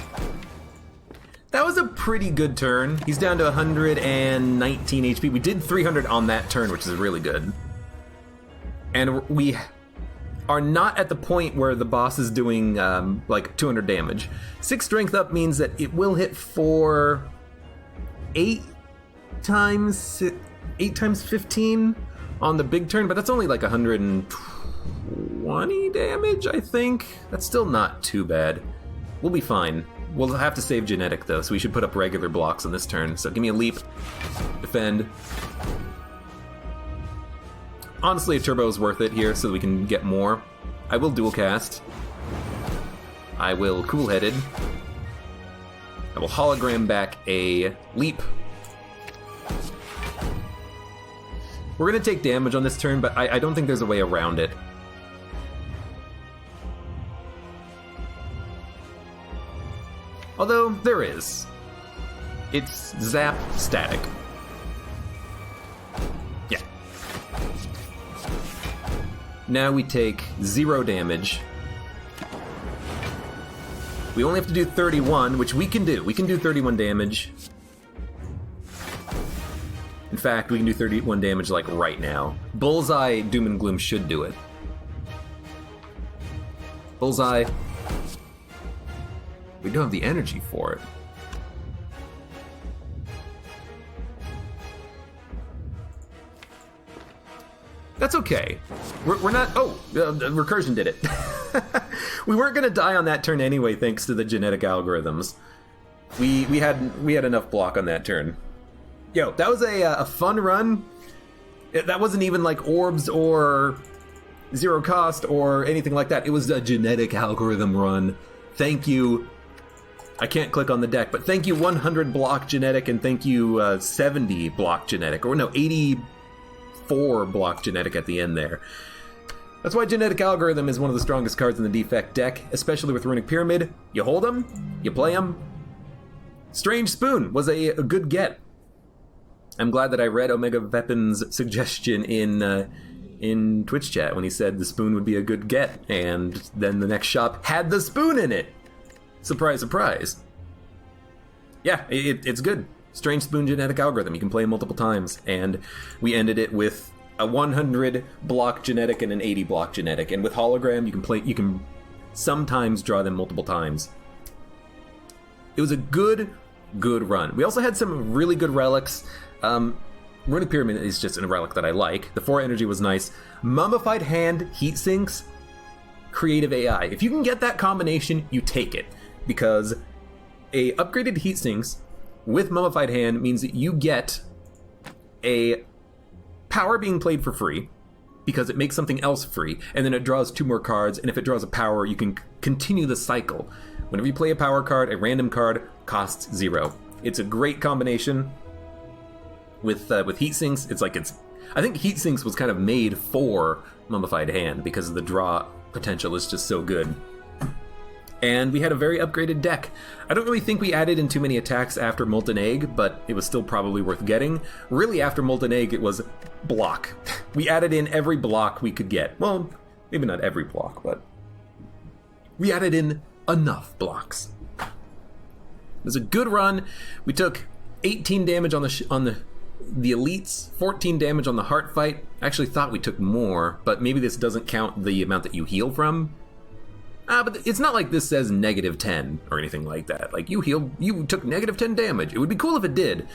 That was a pretty good turn. He's down to 119 HP. We did 300 on that turn, which is really good. And we are not at the point where the boss is doing like 200 damage. 6 strength up means that it will hit for 8 times 15 on the big turn, but that's only like 120 damage, I think. That's still not too bad. We'll be fine. We'll have to save genetic though, so we should put up regular blocks on this turn. So give me a leap, defend. Honestly, a turbo is worth it here so that we can get more. I will dual cast. I will cool-headed. I will hologram back a leap. We're gonna take damage on this turn, but I don't think there's a way around it. Although, there is. It's zap static. Yeah. Now we take 0 damage. We only have to do 31, which we can do. We can do 31 damage. In fact, we can do 31 damage, like, right now. Bullseye, Doom and Gloom should do it. Bullseye. We don't have the energy for it. That's okay. We're not... Oh, Recursion did it. We weren't going to die on that turn anyway, thanks to the genetic algorithms. We had enough block on that turn. Yo, that was a fun run. That wasn't even like orbs or zero cost or anything like that. It was a genetic algorithm run. Thank you. I can't click on the deck, but thank you 100 block genetic and thank you 70 block genetic. Or no, 84 block genetic at the end there. That's why genetic algorithm is one of the strongest cards in the defect deck, especially with Runic Pyramid. You hold them, you play them. Strange Spoon was a good get. I'm glad that I read Omega Weapon's suggestion in Twitch chat when he said the spoon would be a good get, and then the next shop had the spoon in it. Surprise, surprise. Yeah, it's good. Strange Spoon genetic algorithm. You can play multiple times, and we ended it with a 100 block genetic and an 80 block genetic, and with hologram you can sometimes draw them multiple times. It was a good run. We also had some really good relics. Runic Pyramid is just a relic that I like. The 4 energy was nice. Mummified Hand, Heat Sinks, Creative AI. If you can get that combination, you take it, because a upgraded Heat Sinks with Mummified Hand means that you get a power being played for free, because it makes something else free, and then it draws 2 more cards, and if it draws a power, you can continue the cycle. Whenever you play a power card, a random card costs 0. It's a great combination. With Heat Sinks, I think Heat Sinks was kind of made for Mummified Hand because the draw potential is just so good. And we had a very upgraded deck. I don't really think we added in too many attacks after Molten Egg, but it was still probably worth getting. Really, after Molten Egg, it was block. We added in every block we could get. Well, maybe not every block, but we added in enough blocks. It was a good run. We took 18 damage on the elites, 14 damage on the heart fight. I actually thought we took more, but maybe this doesn't count the amount that you heal from. But it's not like this says -10 or anything like that. Like, you took -10 damage. It would be cool if it did,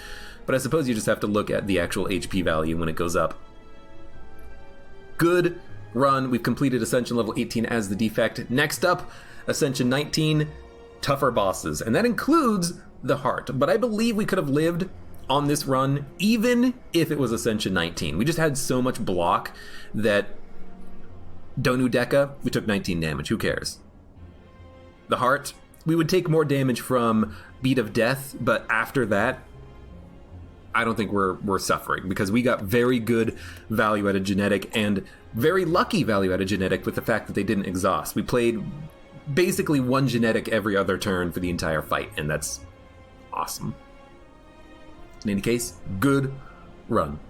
but I suppose you just have to look at the actual HP value when it goes up. Good run. We've completed Ascension level 18 as the defect. Next up, Ascension 19, tougher bosses, and that includes the heart. But I believe we could have lived on this run even if it was Ascension 19. We just had so much block that Donu Deka, we took 19 damage. Who cares? The heart, we would take more damage from Beat of Death, but after that, I don't think we're suffering, because we got very good value-added genetic and very lucky value-added genetic with the fact that they didn't exhaust. We played basically 1 genetic every other turn for the entire fight, and that's awesome. In any case, good run.